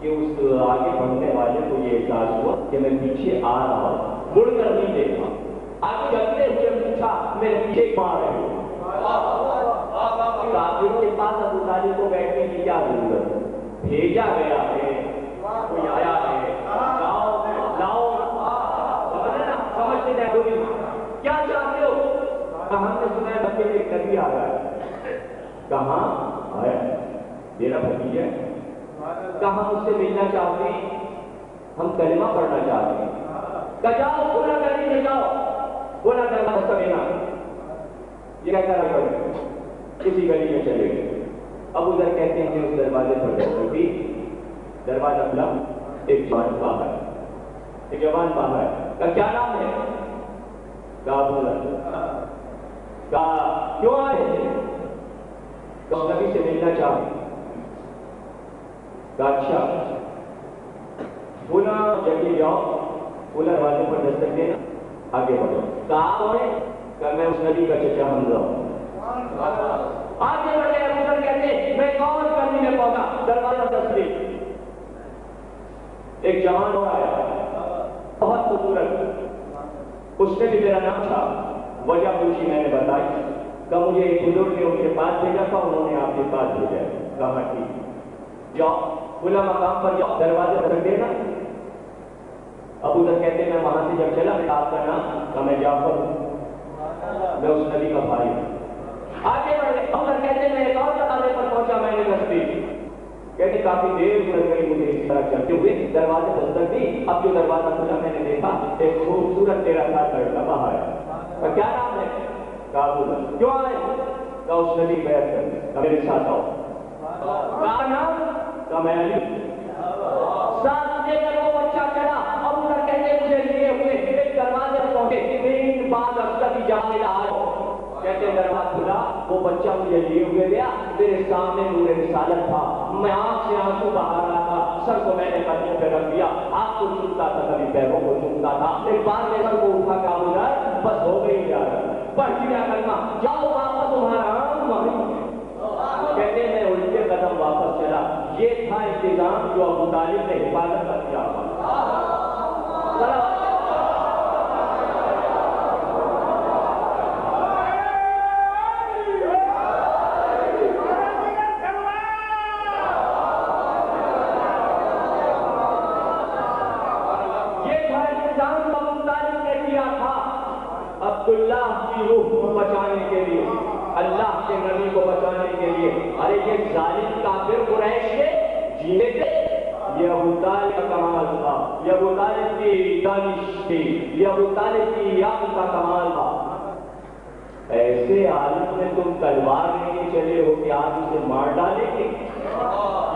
کہ اس آگے بڑھنے والے کو یہ احساس ہوا کہ میں پیچھے آ رہا ہوں. مڑ کر نہیں دیکھا. آگے چلتے ہوئے پوچھا میرے پیچھے کہاں رہے. کافروں کے پاس ابو طالب کو بیٹھنے کی کیا ضرورت ہے. بھیجا گیا ہے کوئی آیا ہے لاؤ لاؤ سمجھتے ہیں کیا چاہتے ہو. ہم نے سنا ہے بچے ایک نبی آ رہا ہے. کہاں آیا میرا بھتیجا کہاں اس سے ملنا چاہتے ہیں ہم کلمہ پڑھنا چاہتے ہیں. کہ جاؤ پورا گلی میں جاؤ پورا دروازہ سمینا یہ کہتا رہا کسی گلی میں چلے گئے. ابو ذر کہتے ہیں کہ اس دروازے پر جاتے بھی دروازہ کھلا. ایک جوان باہر ایک جوان باہر کا کیا نام ہے کہا ابو ذر. کہا کیوں آئے تو نبی سے ملنا چاہتے. کہا اچھا پونا جگہ جاؤ پونا دروازے پر دستک دینا آگے بڑھو. کہا ہوئے کہ میں اس نبی کا چچا حمزہ ہوں. آگے بڑھے ابو ذر کہتے میں کون کرنے میں پہنچا. دروازہ تسلیم. ایک جوان ہو آیا بہت خوبصورت. اس نے بھی میرا نام تھا. وجہ پوچھی میں نے بتائی کہ مجھے ایک بزرگ نے ان کے پاس بھیجا تھا انہوں نے آپ کے پاس بھیجا. کہا ٹھیک جاؤ کھلا مقام پر جاؤ دروازے رکھ دینا. ابو ذر کہتے ہیں میں وہاں سے جب چلا آپ کا نام کہ میں جعفر ہوں میں اس نبی کا بھائی ہوں. آگے بڑھے ابو ذر کہتے ہیں میں ایک اور دروازے پر پہنچا میں نے دستک کہتے کافی دیر گزر گئی مجھے اس طرح چلتے ہوئے دروازے دستک دی. اب جو دروازہ کھلا میں نے دیکھا ایک خوبصورت 13 سال کا لڑکا باہر ہے. کیا نام ہے کہا ابو ذر. کیوں آئے کہا اس نبی بیعت کرنے میرے ساتھ آؤ. کہا نام کہا میں علی. ساتھ لے کر وہ بچہ چلا. ابو ذر کہتے مجھے لیے ہوئے ایک دروازے پر پہنچے. 3 بار افسر کی جانب آئے کہتے دروازہ کھلا وہ بچہ مجھے لیے ہوئے گیا. میرے سامنے نور رسالت تھا. میں آنکھ سے آنسو بہا رہا تھا. سر کو میں نے قدموں پہ رکھ دیا. آپ کو چومتا تھا کبھی پیروں کو چومتا تھا. ایک بار میں سر کو اٹھا کے ابو ذر بس ہو گئی جا رہا پڑھ دیا کلمہ جاؤ واپس تمہارا کہتے میں الٹے قدم واپس چلا. یہ تھا انتظام جو ابو طالب نے حفاظت کا کیا. عبداللہ کی روح کو بچانے کے لیے، اللہ کے نبی کو بچانے کے لیے، ارے یہ ظالم کافر قریش کے جینے تھے، یہ ابو طالب کا کمال تھا، یہ ابو طالب کی دانش تھی، یہ ابو طالب کی یاد کا کمال تھا۔ ایسے عالم میں تم تلوار لے کے چلے ہو کہ آج اسے مار ڈالیں گے،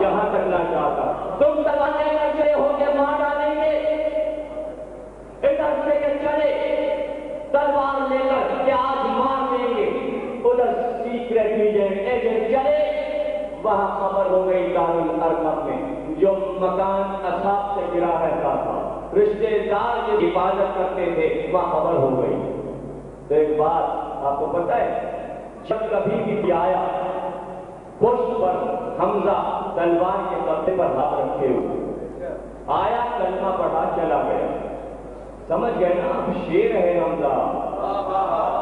یہاں کرنا چاہتا تم تلوار لے کر چلے ہو کہ مار ڈالیں گے، ادھر سے کہ چلے تلوار لے کر کہ آج مار دیں گے، ادھر سیکریٹ ایجنٹ چلے، وہاں خبر ہو گئی دارالارقم میں، جو مکان اصحاب سے گرا رہتا تھا، رشتے دار کی حفاظت کرتے تھے، وہاں خبر ہو گئی۔ تو ایک بات آپ کو پتہ ہے، جب کبھی بھی آیا پشت پر حمزہ تلوار کے قبضے پر ہاتھ رکھے ہوئے آیا، کلمہ پڑھا چلا گیا، سمجھ گئے نا اب شیر ہے حمزہ،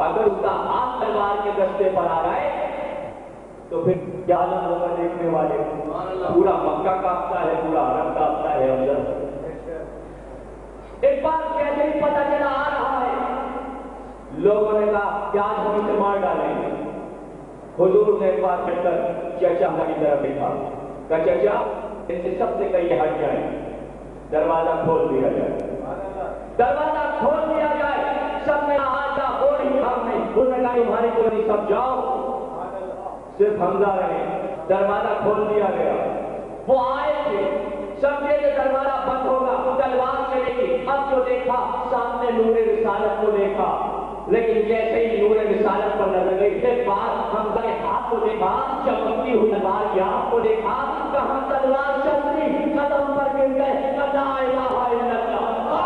اگر اس کا ہاتھ تلوار کے دستے پر آ رہا ہے تو پھر کیا حالت ہوگا دیکھنے والے، پورا مکہ کانپتا ہے، پورا حرم کانپتا ہے حمزہ۔ ایک بار کیسے ہی پتہ چلا آ رہا ہے، لوگوں نے کہا کہ آج ہم اسے مار ڈالیں گے، حضور نے ایک بار کہہ کر چچا کی طرف دیکھا، کہ چچا ان سے سب سے کہیں ہٹ جائیں، دروازہ کھول دیا جائے، دروازہ کھول دیا جائے، سب نے آجا بوڑھی ہم نے، انہوں نے کہا تمہاری کوئی سب جاؤ، صرف حمزہ رہے، دروازہ کھول دیا گیا، وہ آئے تھے، سمجھے کہ دروازہ بند ہوگا، تلوار چلے گی، اب جو دیکھا سامنے نور رسالت کو دیکھا، لیکن جیسے ہی نور رسالت پر نظر گئی، ایک بار حمزہ کے ہاتھ کو دیکھا، چمکتی ہوئی تلوار کی آنکھ کو دیکھا، کہاں تلوار چلتی، قدم پر گر گئے، لا الہ الا اللہ۔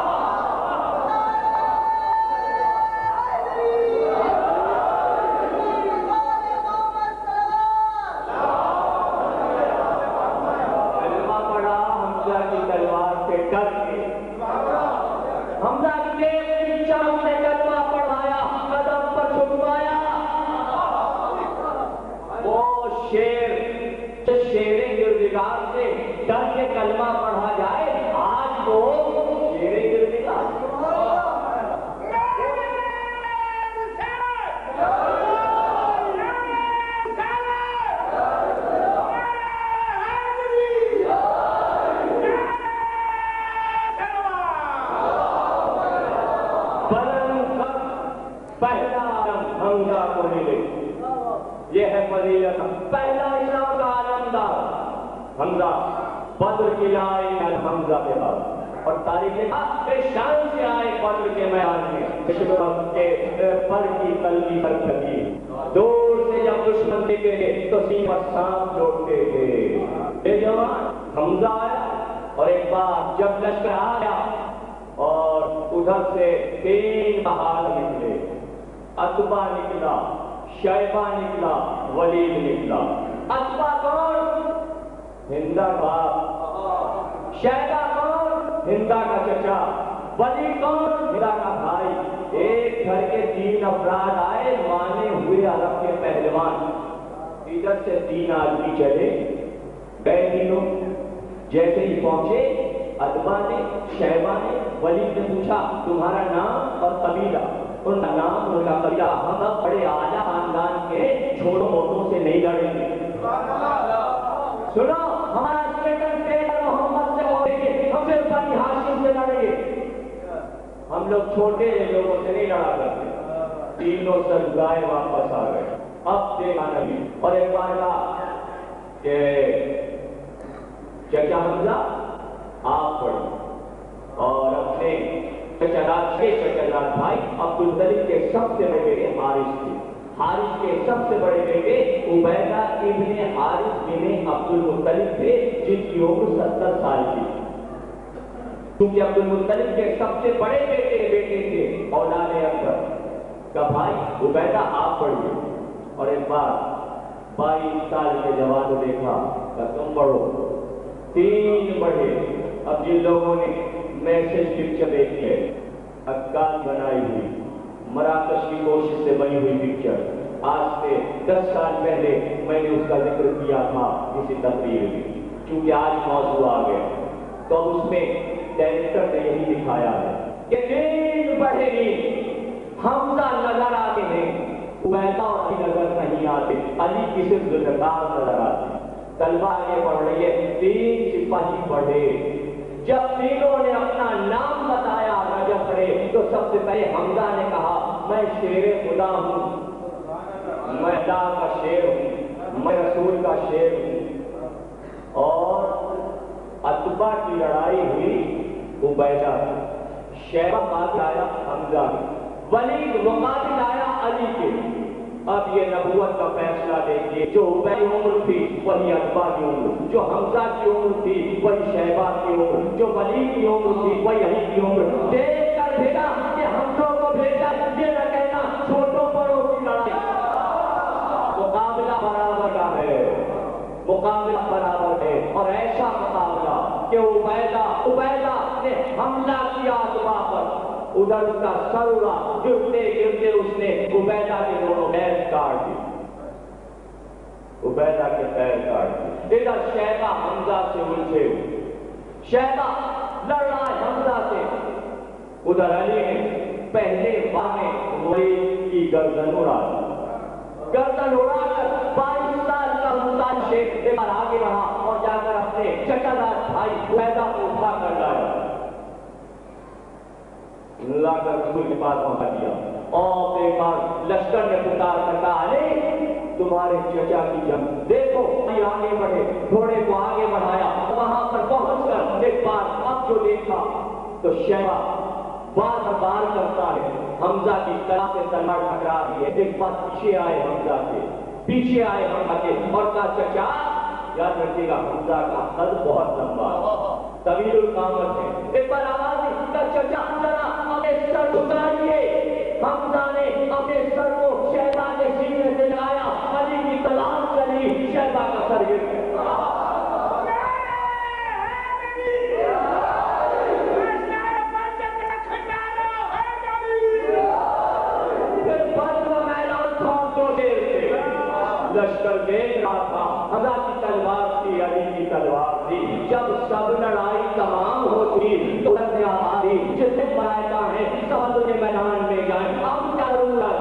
ڈر کے کلمہ پڑھا جائے، آج وہ شیر گردگار پہلا حمزہ کو ملے، یہ ہے فضیلت، پہلا اسلام کا عالمدار حمزہ، بدر کی لائے حمزہ کے بعد، اور تاریخ شان سے آئے بدر کے میدان میں، کے پر کی قلبی پر تھکی، دور سے جب دشمن دیکھتے تھے تو سینہ پر سانپ جوڑتے تھے، یہ جوان حمزہ آیا، اور ایک بار جب لشکر آیا اور ادھر سے 3 بہاد نکلے، عتبہ نکلا، شیبہ نکلا، ولید نکلا۔ عتبہ کون؟ ہندا کا باپ، شیبہ کون؟ ہندا کا چچا، ولید کون؟ ہندا کا بھائی۔ ایک گھر کے 3 افراد آئے، مانے ہوئے عرب کے پہلوان، ادھر سے 3 آدمی چلے گئے، تینوں جیسے ہی پہنچے، عتبہ نے، شیبہ نے، ولید نے پوچھا تمہارا نام اور قبیلہ؟ ان کا نام، ان کا قبیلہ، ہم اب بڑے اعلیٰ خاندان کے چھوٹوں موٹوں سے نہیں لڑیں گے، سنو ہمارا اسٹیٹس پیغمبر محمد سے ہوئے گے، ہم صرف بنی ہاشم سے لڑیں گے، ہم لوگ چھوٹے لوگوں سے نہیں لڑا کرتے۔ تینوں سرگائے واپس آ گئے، اب دیکھا نہیں۔ اور ایک بار کہا کہ چچا حمزہ آپ پڑھیں، اور اپنے چچا بھائی عبدالمطلب کے سب سے بڑے بیٹے حارث تھے، حارث کے سب سے بڑے بیٹے عبیدہ ابن حارث بن عبدالمطلب تھے، جن کی عمر 70 سال کی، کیونکہ عبدالمطلب کے سب سے بڑے بیٹے تھے اولاد اکبر کا بھائی عبیدہ، آپ پڑھیے۔ اور ایک بار 22 سال کے جوان کو دیکھا کہ تم پڑھو، 3 بڑھے۔ اب جن لوگوں نے میسج پکچر دیکھی ہے، افغان بنائی ہوئی، مراکش کی کوشش سے بنی ہوئی پکچر، آج سے 10 سال پہلے میں نے اس کا ذکر کیا تھا کسی تقریر میں، کیونکہ آج موضوع آ گیا، تو اس میں ڈائریکٹر نے یہی دکھایا ہے کہ 3 بڑے حمزہ عبیدہ اور علی نظر نہیں آتے، علی کی صرف ذوالفقار نظر آتی۔ طلبہ آگے بڑھ رہی ہے، 3 سپاہی بڑھے، جب تینوں نے اپنا نام بتایا رجب پڑے تو سب سے پہلے حمزہ نے کہا میں شیر خدا ہوں، میں اللہ کا شیر ہوں، میں رسول کا شیر ہوں۔ اور عتبہ کی لڑائی ہوئی عبیدہ، شیبہ مقابل آیا حمزہ، ولید مقابل آیا علی کے۔ اب یہ نبوت کا فیصلہ دیکھیے، جو عبید کی عمر تھی وہی عتبہ کی عمر، جو حمزہ کی عمر تھی وہی شیبہ کی عمر، جو ولید کی عمر تھی وہی علی کی عمر۔ دیکھ کر بھیجا کہ حمزوں کو بھیجا، یہ نہ کہنا چھوٹوں بڑوں کی لڑائی، مقابلہ برابر کا ہے، مقابلہ برابر ہے۔ اور ایسا مقابلہ کہ عبیدہ نے حملہ کیا عتبہ پر، ادھر اس کا سر اڑا، گرتے گرتے اس نے عبیدہ کے دونوں پیر کاٹ دی، عبیدہ کے پیر کاٹ دی۔ ادھر شیبہ حمزہ سے الجھے، شیبہ لڑ رہا ہے حمزہ سے، ادھر علی نے پہلے باہیں ولید کی گردن اڑا دی، گردن اڑا کر 22 سال کا ممتاز شیخ ایک بار آگے بڑھا اور جا کر اپنے چچا دار بھائی عبیدہ کو اٹھا کر لایا، لا کر رسول کے پاس پہنچا دیا۔ اور ایک بار لشکر نے پکار کر کہا علی تمہارے چچا کی جنگ دیکھو، علی آگے بڑھے، گھوڑے کو آگے بڑھایا، وہاں پر پہنچ کر ایک بار اب جو دیکھا تو شیبہ بار کرتا ہے، حمزہ کی طرح سے تلوار ٹکرا رہی ہے، ایک بار پیچھے آئے حمزہ کے، پیچھے آئے حمزہ کے اور کہا چچا یاد رکھیے گا حمزہ کا قد بہت لمبا طویل القامت ہے، ایک بار آواز دی چچا ذرا اپنے سر اتاریے۔ حمزہ نے اپنے سر کو شیبہ کے سینے سے لگایا، علی کی تلوار چلی، شیبہ کا سر گر گیا۔ لشکر دیکھ رہا تھا، حمزہ کی تلوار تھی، علی کی تلوار تھی۔ جب سب لڑائی تمام ہوتی تو آواز دی جتنے ملائکہ ہیں سب کے میدان میں جائیں، اب ضرورت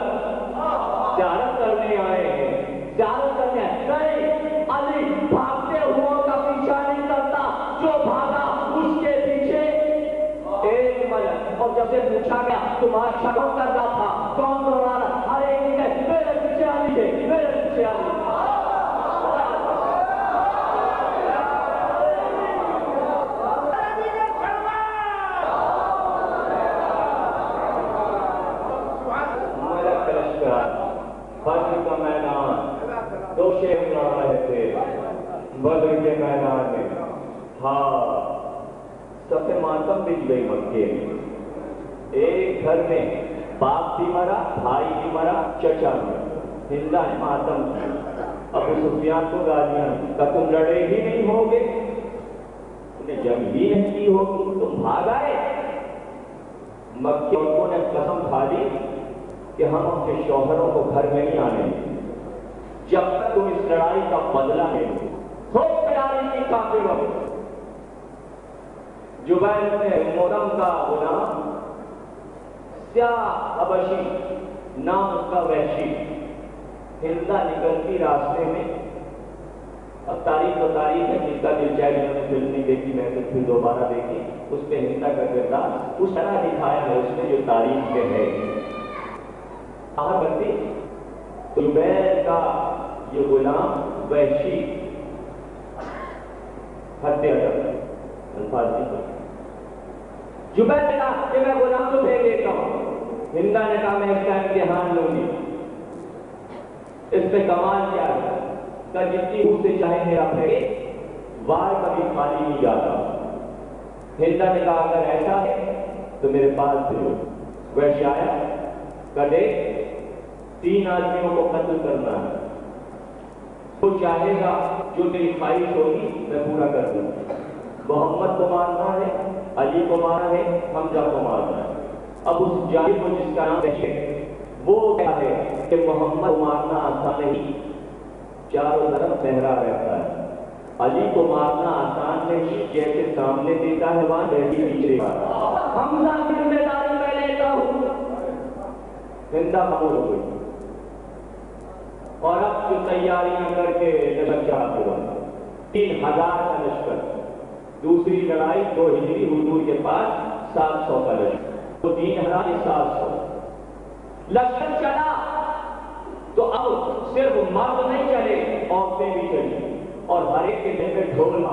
زیارت کرنے آئے ہیں، زیارت کرنے نہیں، علی بھاگتے ہوا کا پیچھا نہیں کرتا، جو بھاگا اس کے پیچھے ایک ملک۔ اور جب سے پوچھا گیا تمہارا شکل کر رہا تھا کون دوڑا رہا، ہر ایک نے میرے پیچھے علی ہے، میرے پیچھے علی۔ بدر کا میدان، 2 شیخ لڑ رہے تھے بدر کے میدان میں، ہاں سب سے ماتم بچ گئی مکے میں، ایک گھر میں باپ بھی مرا، بھائی بھی مرا، چچا بھی، ہندا نے ماتم کی۔ ابو سفیان کو گالیاں کہ تم لڑے ہی نہیں ہوگے، تم نے جنگ ہی نہیں کی ہوگی، تم بھاگ آئے۔ مکے عورتوں نے قسم کھا لی کہ ہم اپنے شوہروں کو گھر میں نہیں آنے دیں جب تک تم اس لڑائی کا بدلہ لے لو۔ خوب پیاری کی کافر ہو۔ جبیر نے مدم کا غلام سیاہ حبشی نام اس کا وحشی، ہندا نکلتی راستے میں، اب تاریخ و تاریخ ہے، جس کا دل چاہے جنہوں نے فلم نہیں دیکھی میں نے پھر دوبارہ دیکھی، اس پہ ہندا کا کردار اس طرح دکھایا ہے اس میں جو تاریخ میں ہے۔ بندی زبیر کا یہ غلام وحشی ہتھیار الفاظ نہیں، زبیر نے کہا کہ میں غلام کو پھینک دیتا ہوں، ہندا نے کہا میں اس کا امتحان لوں گی، اس پہ کمال کیا ہے کہ جتنی اس سے چاہے میرا پھینکے وار کبھی خالی نہیں جاتا۔ ہندا نے کہا اگر ایسا ہے تو میرے پاس پھرو۔ وحشی آیا کہ 3 آدمیوں کو قتل کرنا ہے، تو چاہے گا جو میری خواہش ہوگی میں پورا کر دوں، محمد کو مارنا ہے، علی کو مارنا ہے، حمزہ کو مارنا ہے۔ اب اس جاہل کو جس کا نام ہے وہ کیا ہے کہ محمد کو مارنا آسان نہیں، چاروں طرف صحرا رہتا ہے، علی کو مارنا آسان نہیں، جیسے سامنے دیتا ہے وہاں جیسی پیچھے حمزہ کی ذمہ داری میں لیتا ہوں۔ ہندا خاموش ہوئی، اور اب جو تیاریاں کر کے لشکر ہوا 3000 کا لشکر. دوسری لڑائی 2 ہجری حضور کے پاس 700 کا لشکر. تو 3000 700 لشکر چلا. تو اب صرف مرد نہیں چلے، عورتیں بھی چلی، اور ہر ایک کے دل میں ڈھول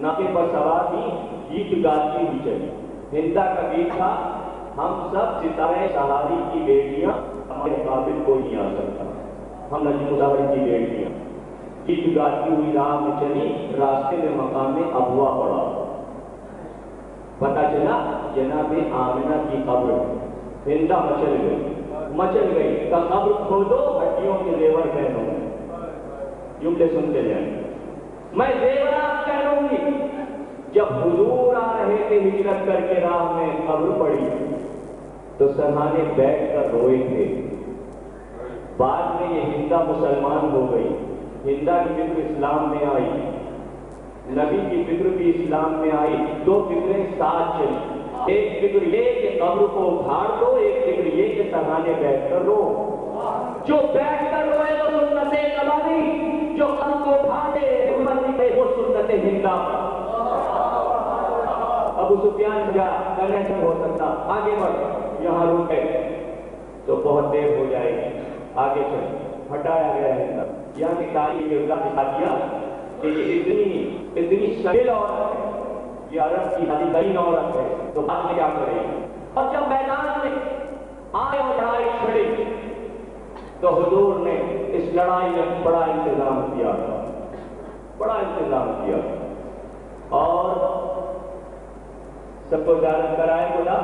ناکے پر سوار تھی، گیت گاتی بھی چلی. ہندا کا گیت تھا، ہم سب ستارے سہاری کی بیٹیاں، ہمارے قابل کوئی نہیں آ سکتا، ہم نجم الدولا کی بیٹیاں. گیت گاتی ہوئی راہ میں چلی، راستے میں مقام ابوا پڑا. پتا چلا جناب آمنہ کی قبر. ہندا مچل گئی کا قبر کھودو، ہڈیوں کے زیور پہنو. جملے سنتے جائیں. میں زیورات پہنوں گی. جب حضور آ رہے تھے ہجرت کر کے راہ میں، قبر پڑی تو سرحانے بیٹھ کر روئے تھے. بعد میں یہ ہندا مسلمان ہو گئی. ہندا کی فکر اسلام میں آئی، نبی کی فکر بھی اسلام میں آئی. 2 فکریں ساتھ چلی. ایک فکر یہ کہ قبر کو اکھاڑ دو، ایک فکر یہ کہ سرحانے بیٹھ کر رو. جو بیٹھ کر روئے وہ سنت نبوی، جو قبر کو اکھاڑے وہ سنت ہندا. ابو سفیان جا کنیکشن ہو سکتا، آگے بڑھ، یہاں رکے تو بہت دیر ہو جائے گی، آگے چل. ہٹایا گیا ہے یہاں کی تاریخ دکھا دیا کہ یہ اتنی سبل عورت ہے، یہ عرب کی بہترین عورت ہے، تو بعد میں کیا کرے گی. اور جب میدان میں آئے اور لڑائی چھڑی تو حضور نے اس لڑائی میں بڑا انتظام کیا تھا، بڑا انتظام کیا. اور سب کو اجازت کرائے، بولا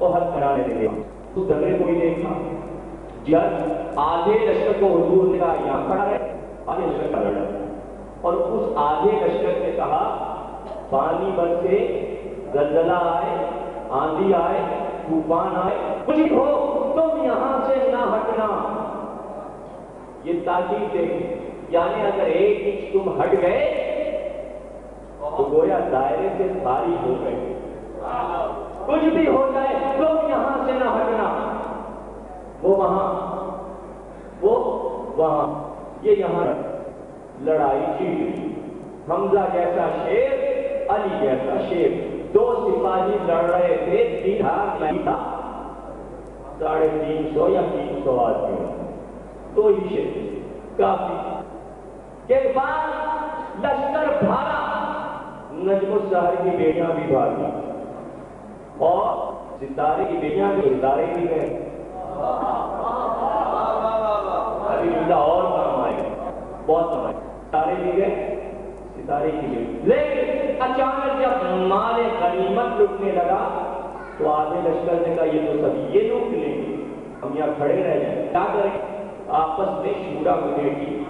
احد کرانے لگے. تو جگہ کوئی دیکھا، جب آدھے لشکر کو حضور نے کہا یہاں کھڑا ہے، آدھے لشکر کھڑا ہے، اور اس آدھے لشکر نے کہا پانی برسے، زلزلہ آئے، آندھی آئے، طوفان آئے، کچھ بھی ہو تم یہاں سے نہ ہٹنا. یہ تاکید دیکھیں، یعنی اگر 1 انچ تم ہٹ گئے تو گویا دائرے سے خارج ہو گئے. کچھ بھی ہو جائے تم یہاں سے نہ ہٹنا. وہ وہاں یہ یہاں لڑائی جیت. حمزہ جیسا شیر، علی جیسا شیر، 2 سپاہی لڑ رہے تھے. 350 یا 300 آدمی، 2 ہی شیر کافی. کے بعد لشکر بھاگا، نجم السحر کی بیٹیاں بھی بھاگی، اور ستارے کی بیٹیاں بھی، ستارے بھی گئے. ابھی ملا اور کام آئے، بہت سمجھ. ستارے بھی گئے، ستارے کی گئے. لیکن اچانک جب مال غنیمت لٹنے لگا تو آدھے لشکر نے کہا یہ تو سب یہ لوٹ لیں گے، ہم یہاں کھڑے رہ جائیں، کیا کریں. آپس میں شورا ہوئی.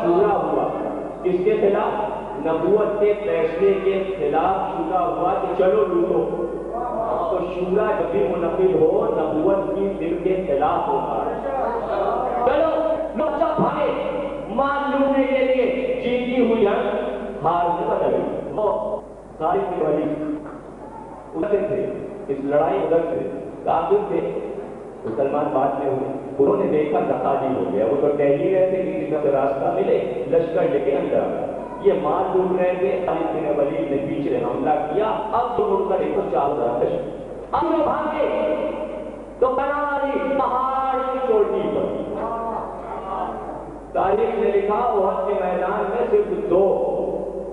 شورا ہوا کس کے خلاف؟ نبوت کے فیصلے کے خلاف شورا ہوا کہ چلو لوٹو. تو شورا جب بھی منعقد ہو نبوت کی دل کے خلاف ہوتا ہے. چلو لوٹا بھاگے مان لوٹنے کے لیے. جیتی ہوئی ہار سے بدل گئی. وہ ساری والی ادھر تھے، اس لڑائی ادھر سے کافر تھے. مسلمان بعد میں ہوئے، انہوں نے دیکھا دھاجی ہو گیا. وہ تو ٹہلی رہے تھے کہ کسی کا راستہ ملے، لشکر لے کے اندر آ گیا. یہ مال لوٹ رہے تھے. خالد بن ولید نے پیچھے حملہ کیا. اب تو اٹھ کر 104 لشکر. اب وہ بھاگے تو کناری پہاڑ کی چوٹی پر. تاریخ نے لکھا احد کے میدان میں صرف 2،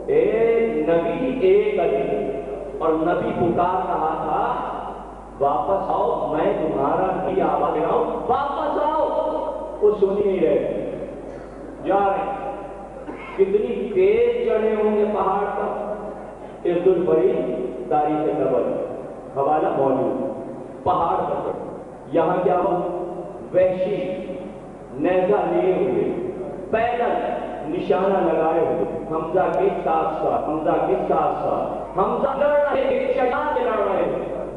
ایک نبی ایک علی. اور نبی پکار رہا تھا واپس آؤ، میں تمہارا بھی آواز دلاؤں، واپس آؤ. وہ سن نہیں رہے، جا رہے. کتنی تیز چڑھے ہوں گے پہاڑ پر. عبد الفرید تاریخ قبر حوالہ موجود. پہاڑ پر یہاں کیا ہو، وحشی نیزہ لیے ہوئے، پیدل نشانہ لگائے ہوئے، حمزہ کے ساتھ ساتھ، حمزہ کے ساتھ ساتھ. حمزہ لڑ رہے، چٹان سے لڑ رہے.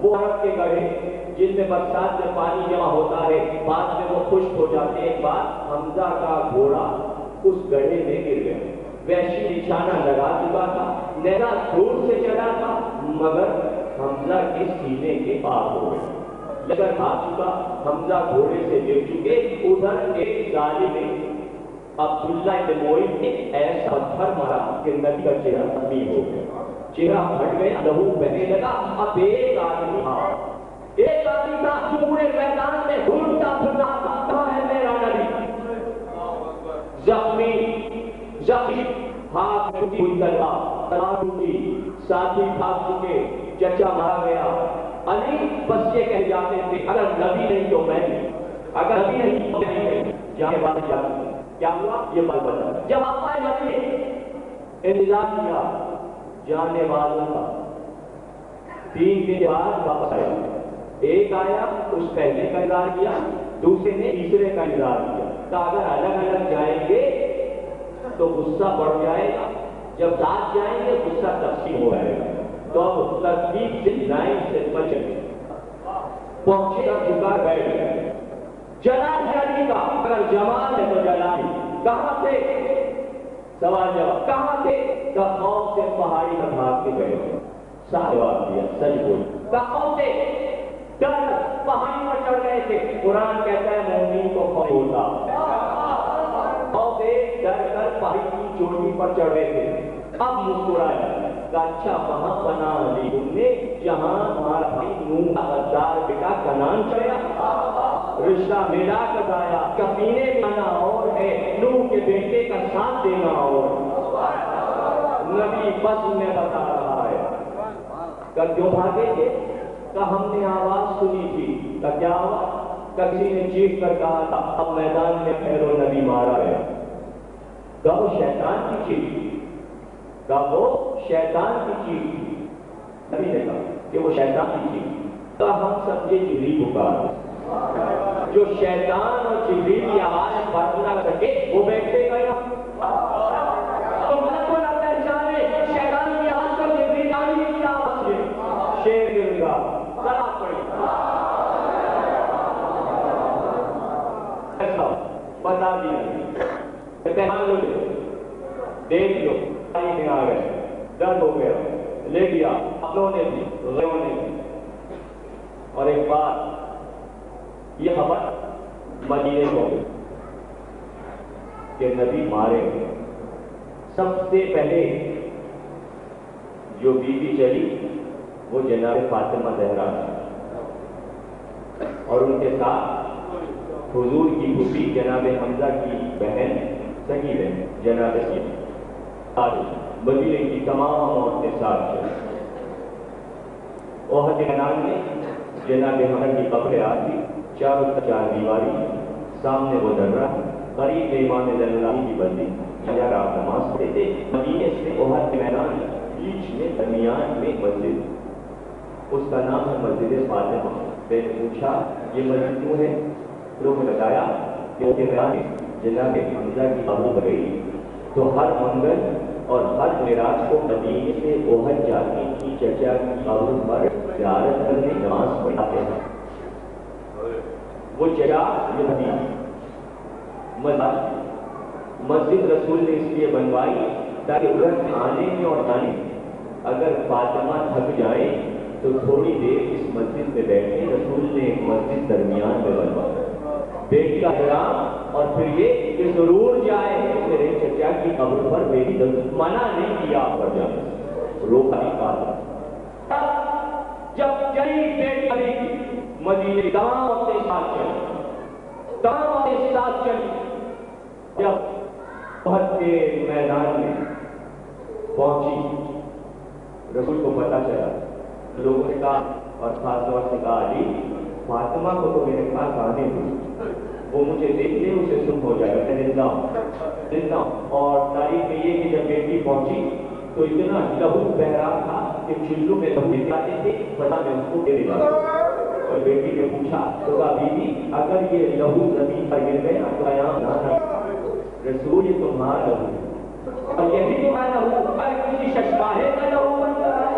وہ عرب کے گڑھے جن میں برسات میں پانی جمع ہوتا ہے، بعد میں وہ خشک ہو جاتے. ایک بار حمزہ کا گھوڑا اس گڑھے میں گر گیا. وحشی نشانہ لگا چکا تھا، نیزہ دور سے چلا تھا، مگر حمزہ کے سینے کے پار ہو گئے. لشکر بھاگ چکا، حمزہ گھوڑے سے گر چکے، ادھر ایک ظالم عبداللہ بن معیط نے ایسا پتھر مارا کہ نبی کا چہرہ زمین ہو گیا، چہرہ پھٹ گیا، لہو بہنے لگا۔ اب ایک آدمی تھا جو پورے میدان میں ڈھونڈتا پھرتا تھا، کہاں ہے میرا نبی؟ زخمی ہاتھ میں کوئی تلوار ٹوٹی، ساتھی بھاگ چکے، چچا مارا گیا۔ علی بس یہ کہہ جاتے تھے اگر نبی نہیں تو میں نہیں، اگر نبی نہیں تو میں نہیں، جانے والے جاتے۔ کیا ہوا یہ بات بتا، جب آپ آئے نبی انتظار کیا جانے والوں کا، 3 دن بعد واپس آیا، ایک آیا اس پہلے کا انتظار کیا، دوسرے نے تیسرے کا انتظار کیا، تو اگر الگ الگ جائیں گے تو غصہ بڑھ جائے گا، جب ساتھ جائیں گے غصہ تقسیم ہو جائے گا، تو اب ترتیب سے لائن سے بچے پہنچے اور جھکا بیٹھ گئے۔ جلال علی کا اگر جمال ہے تو جلال کہاں تھے؟ سوال جواب کہاں تھے؟ کہ خوف سے پہاڑی پر بھاگ کے گئے، صاحب جواب دیا سچ بول، کہاں تھے؟ ڈر پہاڑی پر چڑھ گئے تھے۔ قرآن کہتا ہے مومن کو خوف ہوتا، خوف ڈر کر پہاڑی کی چوٹی پر چڑھ گئے تھے۔ اب مسکرایا کہ اچھا وہاں بنا لی تم نے جہاں ہمارا بھائی نوح غدار بیٹا کنان چڑھا، رشتہ ملا کر آیا، کفینے بنا اور ہے نوح کے بیٹے کا ساتھ دینا اور۔ نبی بس میں بتا رہا ہے کہ کیوں بھاگے تھے؟ کہ ہم نے آواز سنی تھی، کہ کیا ہوا؟ کہ کسی نے چیخ کر کہا تھا اب میدان میں خیر و نبی مارا ہے، کہ وہ شیطان کی چیخ تھی، کہ وہ شیطان کی چیخ تھی۔ نبی نے کہا کہ وہ شیطان کی چیخ تھی، کہ ہم سب یہ جبریل پکار جو شیطان اور جبریل کی آواز فرق نہ کر کے وہ بیٹھے گیا تو ملک نہ پہچانے شیطان کی آواز کو جبریل کی آواز سے شیر گر گا سلام پڑی ایسا بتا دیا پہچان لو دیکھ لو آ گئے، درد ہو گیا، لے گیا اپنوں نے بھی غیروں نے بھی۔ اور ایک بات یہ خبر مدینے کو گئی کہ نبی مارے گئے۔ سب سے پہلے جو بیوی چلی وہ جناب فاطمہ زہرا اور ان کے ساتھ حضور کی پھوپھی جناب حمزہ کی بہن سگی بہن جناب مدینے کی تمام عورتیں ساتھ چلی۔ احد کنان میں جناب حمزہ کی قبر آتی، چاروں چار دیواری، سامنے وہ درہ، قریب امام زین العابدین کی بندی، یا رات نماز پڑھتے تھے۔ مدینے سے احد کے میدان بیچ میں درمیان میں مسجد، اس کا نام ہے مسجد فاطمہ۔ میں نے پوچھا یہ مسجد کیوں ہے؟ لوگوں نے بتایا کہ وہ جناب حمزہ کی قبر گئی تو ہر منگل اور ہر معراج کو مدینے سے احد جانے کی چچا کی قبر پر زیارت کرنے نماز پڑھاتے ہیں۔ وہ چچا یہ مسجد رسول نے اس لیے بنوائی تاکہ ادھر آنے میں اور جانے اگر فاطمہ تھک جائیں تو تھوڑی دیر اس مسجد میں بیٹھے۔ رسول نے ایک مسجد درمیان میں بنوائی، بیٹی کا احترام، اور پھر یہ کہ ضرور جائے میرے چچا کی قبر پر، میری منع نہیں کیا پر جانے، روکا نہیں پاتا۔ جب چلی بیٹی مدینے تمام کے ساتھ چلی، تمام کے ساتھ چلی، جب احد کے میدان میں پہنچی رسول کو پتہ چلا، لوگوں نے کہا اور خاص طور سے کہا علی فاطمہ کو تو میرے پاس آنے دو، وہ مجھے دیکھ لے اسے سن ہو جائے گا، زندہ ہوں۔ اور تاریخ میں یہ کہ جب بیٹی پہنچی تو اتنا لہو بہ رہا تھا کہ چلو میں لہو نکالتے تھے، پتا میں اس کو دے دیا۔ اور بیٹی نے پوچھا تو کہا بیوی اگر یہ لہو زمین پر گر گیا تو قیام نہ تھا، رسول یہ تمہارا لہو اور یہ بھی تمہارا لہو، اگر کسی ششماہے کا لہو بن رہا ہے۔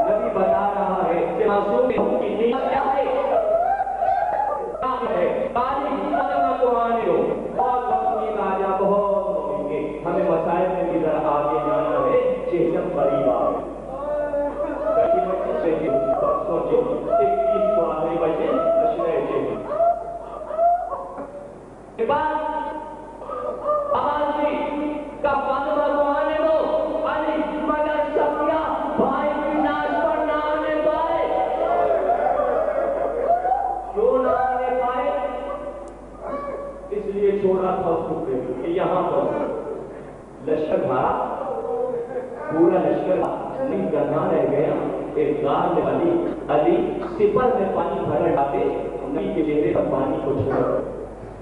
نبی بتا رہا ہے کہ معصوم کی نیت کیا ہے، تاریخ قدم کو آنے دو اور وقتی راجہ بہت ہوئیں گے، ہمیں مسائل میں بھی ذرا آگے جانا ہے، چہرم قریب آئے۔ لیے چھوڑا تھا اس کو کہ یہاں پر لشکر بھرا، پورا لشکر نہیں کرنا رہ گیا. ایک غار میں علی سپر میں پانی بھر ڈالے، نبی کے چہرے پر پانی کو چھوڑ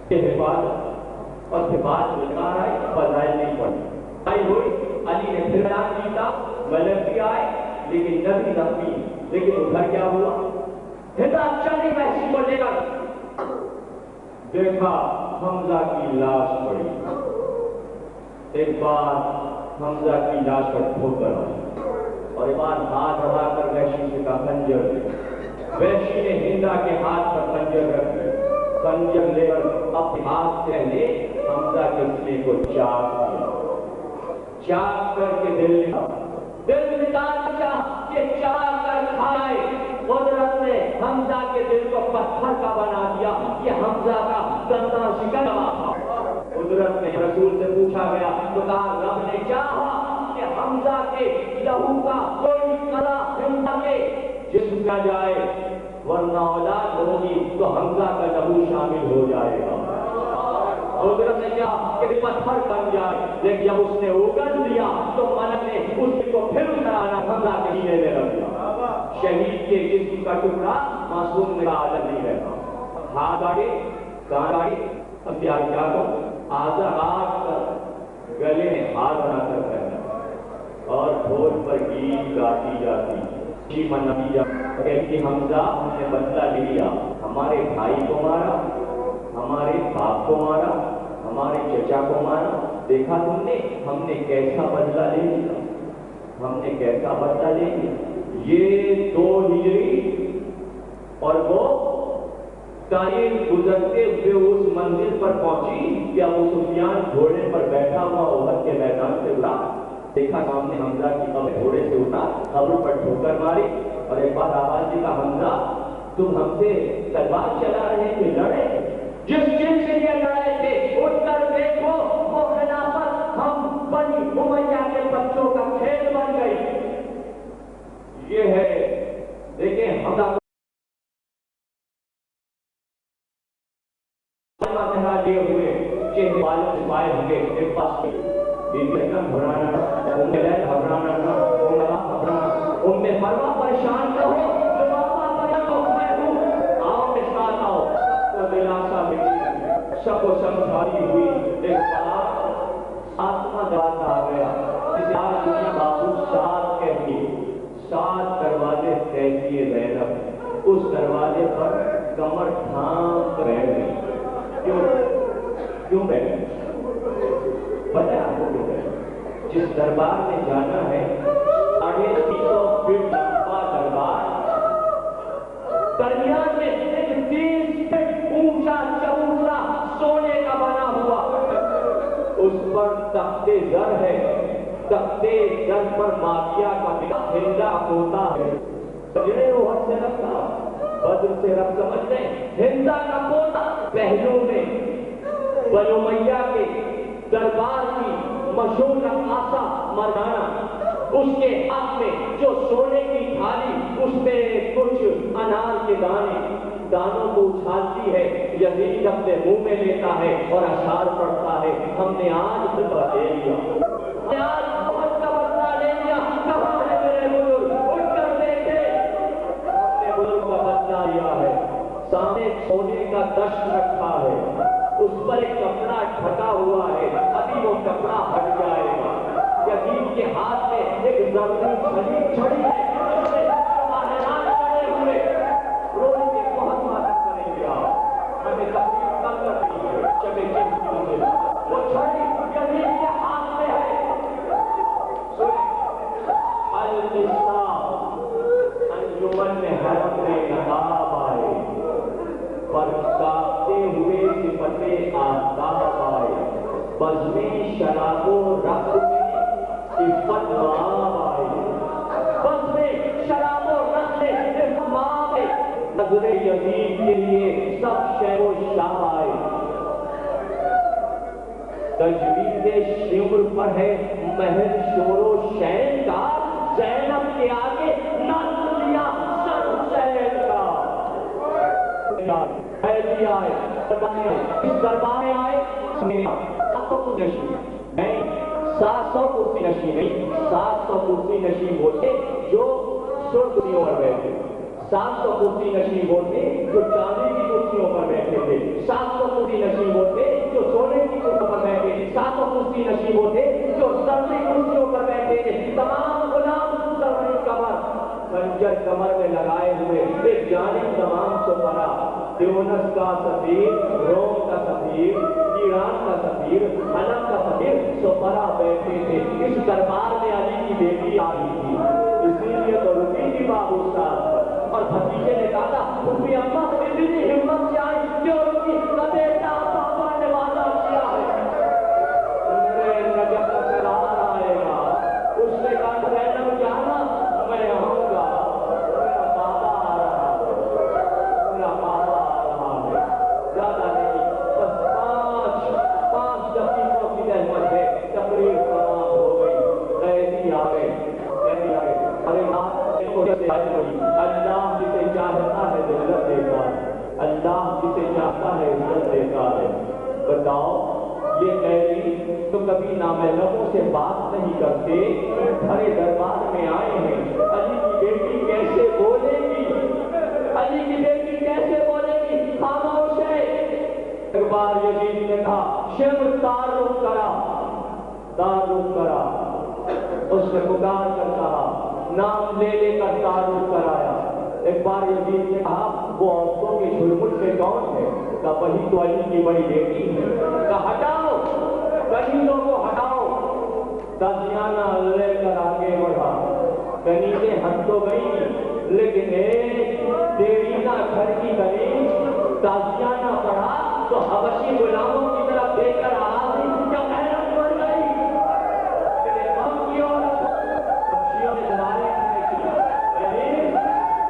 کے حفاظت اور حفاظت لگا آئے، فضائل نہیں پڑی آئی ہوئی. علی نے پھر اعلان کیا، ملک بھی آئے لیکن نبی زخمی. لیکن ادھر کیا ہوا؟ ہدایت چلی وحشی کو لے کر دیکھا حمزہ کی لاش پڑی. ایک بار حمزہ کی لاش پر ٹھوکر آئی اور ایک بار ہاتھ اڑا کر وحشی سے کہا خنجر دے. وحشی نے ہندا کے ہاتھ پر خنجر رکھ دیا. خنجر لے کر اپنے ہاتھ سے لے حمزہ کے سینے کو چاک دیا. چاک کر کے دل نکال دیا کہ چاک کر کھائے. قدرت نے حمزہ کے دل کو پتھر کا بنا دیا. یہ حمزہ کا دنداں شکن ہوا تھا. قدرت نے رسول سے پوچھا گیا تو کہا رب نے چاہا کہ حمزہ کے لہو کا کوئی قطرہ حمزہ کے جسم نہ جائے، ورنہ اولاد ہوگی تو حمزہ کا لہو شامل ہو جائے گا. قدرت نے کہا کہ پتھر بن جائے، لیکن جب اس نے اگل دیا تو ملک نے اس کو پھر اترانا حمزہ کے سینے میں رکھ دیا. شہید کے جسم کا ٹکڑا معصوم کا عالم نہیں رہتا. ہاتھ آگے کان آگے اب کیا کو آدھا ہاتھ کر گلے میں ہاتھ بنا کر رہنا اور ڈھول پر گیت گاتی جاتی جی مناتی جاتی کہتی حمزہ ہم نے بدلہ لیا، ہمارے بھائی کو مارا، ہمارے باپ کو مارا، ہمارے چچا کو مارا. دیکھا تم نے ہم نے کیسا بدلہ لے لیا، ہم نے کیسا بدلہ لے لیا. یہ 2 ہجری اور وہ تاریخ گزرتے ہوئے اس منزل پر پہنچی کہ ابو سفیان گھوڑے پر بیٹھا ہوا احد کے میدان سے اٹھا. دیکھا سامنے حمزہ کی قبر، گھوڑے سے اٹھا، قبر پر ٹھوکر ماری اور ایک بار آواز دی کا حمزہ تم ہم سے تلوار چلا رہے تھے، لڑے جس جن سے یہ لڑے تھے اٹھ کر دیکھو وہ خلافت ہم بنی امیہ کے بچوں کا کھیل بن گئی. یہ ہے دیکھیں حمزہ لیے ہوئے چہرے والوں سے پائے ہوں گے ایک پاس کی گھبرانا گھبرانا ام فرما پریشان نہ ہو جو بابا میں ہوں آؤ کے ساتھ آؤ. تو دلاسا ملی سب کو سمجھاری ہوئی. ایک بار آتما دعا آ گیا جسے آج کی بابو 7 کہتی 7 دروازے کہتی ہے زینب. اس دروازے پر کمر تھام بیٹھ گئی. کیوں بیٹھ گئی؟ پتہ ہے آپ کو کیوں بیٹھ گئی؟ جس دربار میں جانا ہے 350 فٹ لمبا دربار، درمیان میں ایک 30 فٹ اونچا چبوترا سونے کا بنا ہوا، اس پر تختے زر ہے. تختے زر پر مافیا کا ہندا ہوتا ہے. سجڑے احد سے رکھتا بدر سے رب سمجھ لیں. ہندا کا پوتا پہلو میں بنی امیہ کے دربار کی مشہور رقاصہ مردانہ، اس کے ہاتھ میں جو سونے کی تھالی اس میں کچھ انار کے دانوں کو اچھالتی ہے. یزید اپنے منہ میں لیتا ہے اور اشعار پڑھتا ہے ہم نے آج بدلہ لے لیا، ہم نے آج بہت کا بدلہ لے لیا. کہاں ہے میرے بزرگ؟ اٹھ کر دیکھے ہم نے بزرگ کا بدلہ لیا ہے. سامنے سونے کا دشت رکھا ہے، اس پر ایک کپڑا ڈھکا ہوا ہے، ابھی وہ کپڑا ہٹ جائے گا. یزید کے ہاتھ میں ایک زردی چھڑی ہے، اس میں ماہران کھڑے ہوئے روز کے بہت مدد کریں گے. آپ ہمیں تقریب کر رہی ہے چلے چلے وہ چھڑی یزید کے ہاتھ میں ہے. انجمن میں حرم میں نقاب آئے پر کاپتے ہوئے صفتیں آفتاب آئے. بزمیں شراب و رقص میں عفت واب آئے. بزمیں شراب و رقص میں عفت واب آئے. نظر یزید کے لیے سب شہر و شاہ آئے. تجوید شعر پر ہے محل شور و شین کا، زینب کے آگے نہ لیا سر حسین کا. بھی آئے اس دربار میں آئے 700 کرسی نشین نہیں 700 کرسی نشین نہیں 700 کرسی نشین وہ تھے جو سرخیوں پر بیٹھے 700 کرسی نشین وہ تھے جو چاندی کی کرسیوں پر بیٹھے تھے 700 کرسی نشین وہ تھے جو سونے کی کرسیوں پر بیٹھے 700 کرسی نشین وہ تھے جو زرعی کرسیوں پر بیٹھے تھے تمام غلام زرعی کمر خنجر کمر میں لگائے ہوئے ایک جانب تمام سو پڑا تیونس کا سفیر روم کا سفیر ایران کا سفیر حلب کا سفیر سو پڑا بیٹھے تھے اس دربار میں علی کی بیٹی آ رہی تھی اسی لیے تو رکی تھی بابو صاحب اور بھتیجے نے کہا تھا پھپھی اماں اتنی ہمت سے آئی جو ان کی بیٹا پاپا نے وعدہ کیا ہے جب تکرار آئے گا اس نے کہا زینب جانا میں آؤں گا میرا بابا آ رہا ہے زیادہ نہیں بس 5 دقیقوں کی زحمت ہے تقریر تمام ہو گئی قیدی آ گئے ارے اللہ جسے چاہتا ہے عزت دیتا ہے اللہ جسے چاہتا ہے عزت دیتا ہے بتاؤ یہ قیدی تو کبھی نامحرموں سے بات نہیں کرتے بھرے دربار میں آئے ہیں علی کی بیٹی کیسے بولے گی علی کی بیٹی کیسے بولے گی خاموش ہے ایک بار یزید نے کہا شمر تعارف کرا اس نے پکار کر کہا نام لے لے کر تعارف کرایا ایک بار یزید نے کہا وہ عورتوں کے جھرمٹ میں کون ہے کہا وہی تو علی کی بڑی بیٹی ہے کہا ہٹاؤ کنیزوں کو ہٹاؤ تازیانہ لے کر آگے بڑھا کنیزیں ہٹ تو گئی لیکن ایک دیرینہ گھر کی کنیز تازیانہ پڑھا تو حبشی غلاموں کی طرف دیکھ کر آواز دی کیا حیرت بڑھ گئی کہ ہم کی عورت بچیوں نے دوبارے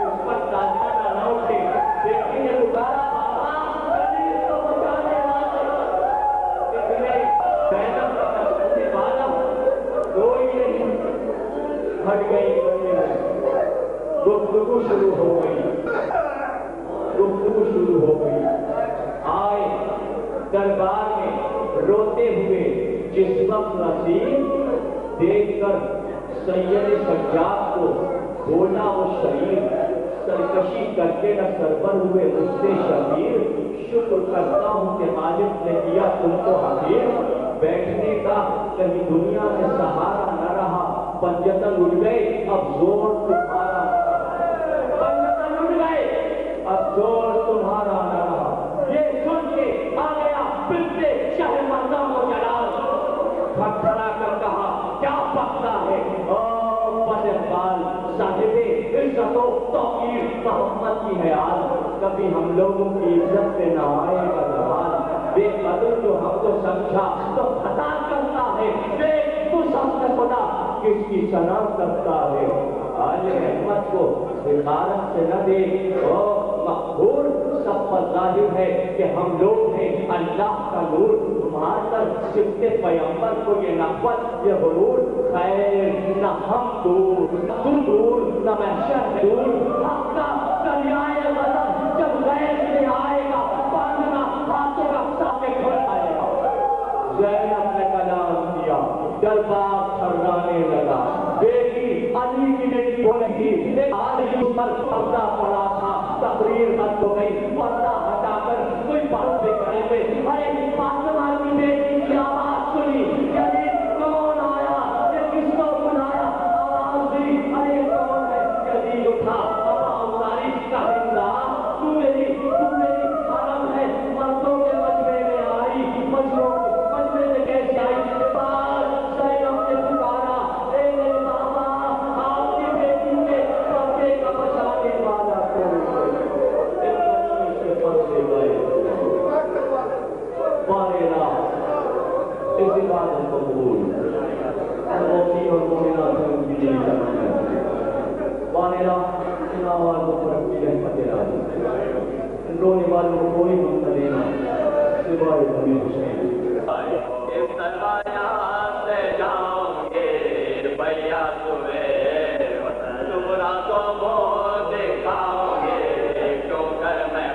اس پر تازیانہ نہ اٹھے بیٹی نے پکارا بابا کنیز کو بچانے والے زینب سے بالم کوئی نہیں ہٹ گئی گفتگو شروع ہو گئی آئے دربار میں روتے ہوئے جس وقت نصیب دیکھ کر سید سجاد کو بولا وہ شریف سرکشی کر کے نہ سربر ہوئے مجھ سے شبیر شکر کرتا ہوں کہ مالک نے کیا تم کو حقیر بیٹھنے کا کہیں دنیا میں سہارا نہ رہا پنجتن اٹھ گئے اب زور تمہارا پنجتن اٹھ گئے اب زور تمہارا نہ رہا یہ سن کے آ گیا پھرتے شاہ مردم و جلال پھٹھرا کر کہا کیا پکتا ہے بدقال صاحب عزت و توقیر محمد کی حیات کبھی ہم لوگوں کی عزت سے نہ آئے گا زوال بے قدر جو ہم کو سمجھا تو خطا کرتا ہے دیکھ تو سب خدا کس کی ثنا کرتا ہے آج رحمت کو بخارت سے نہ دے مقبول سب پر ظاہر ہے کہ ہم لوگ ہیں اللہ کا نور مار کر صفت پیغمبر کو یہ نقوت یہ غرور خیر نہ ہم دور نہ تم دور نہ محشر دور حق کا دریائے غضب جب غیر میں آئے گا باندھنا ہاتھوں کا سامنے کھڑ آئے گا زینب نے کلام کیا دربار تھرکانے لگا بیٹی علی کی بیٹی بولے گی آج ہی پر پردہ پڑا تھا تقریر بند ہو گئی پردہ ہٹا کر کوئی بات بھی کرے تھے ارے فاطمہ کی بیٹی کی آواز سنی یعنی کون آیا یہ کس کو بلایا آواز دی ارے کون ہے یزید اٹھا اتاری کا ہندا تو میری حرم ہے مردوں کے مجمع میں آئی مجمع میں کیسے آئی رونے والوں کو کوئی مت لینا سوائے نبی حسین اس دربار سے جاؤں گے بھیا تمہیں تم راتوں کو دکھاؤں گے کیوں کر میں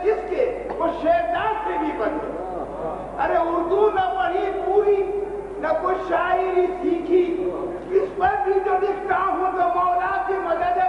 جس کے وہ شیطان سے بھی بنے. ارے اردو نہ پڑھی پوری نہ کوئی شاعری سیکھی, اس پر بھی جو لکھتا ہوں تو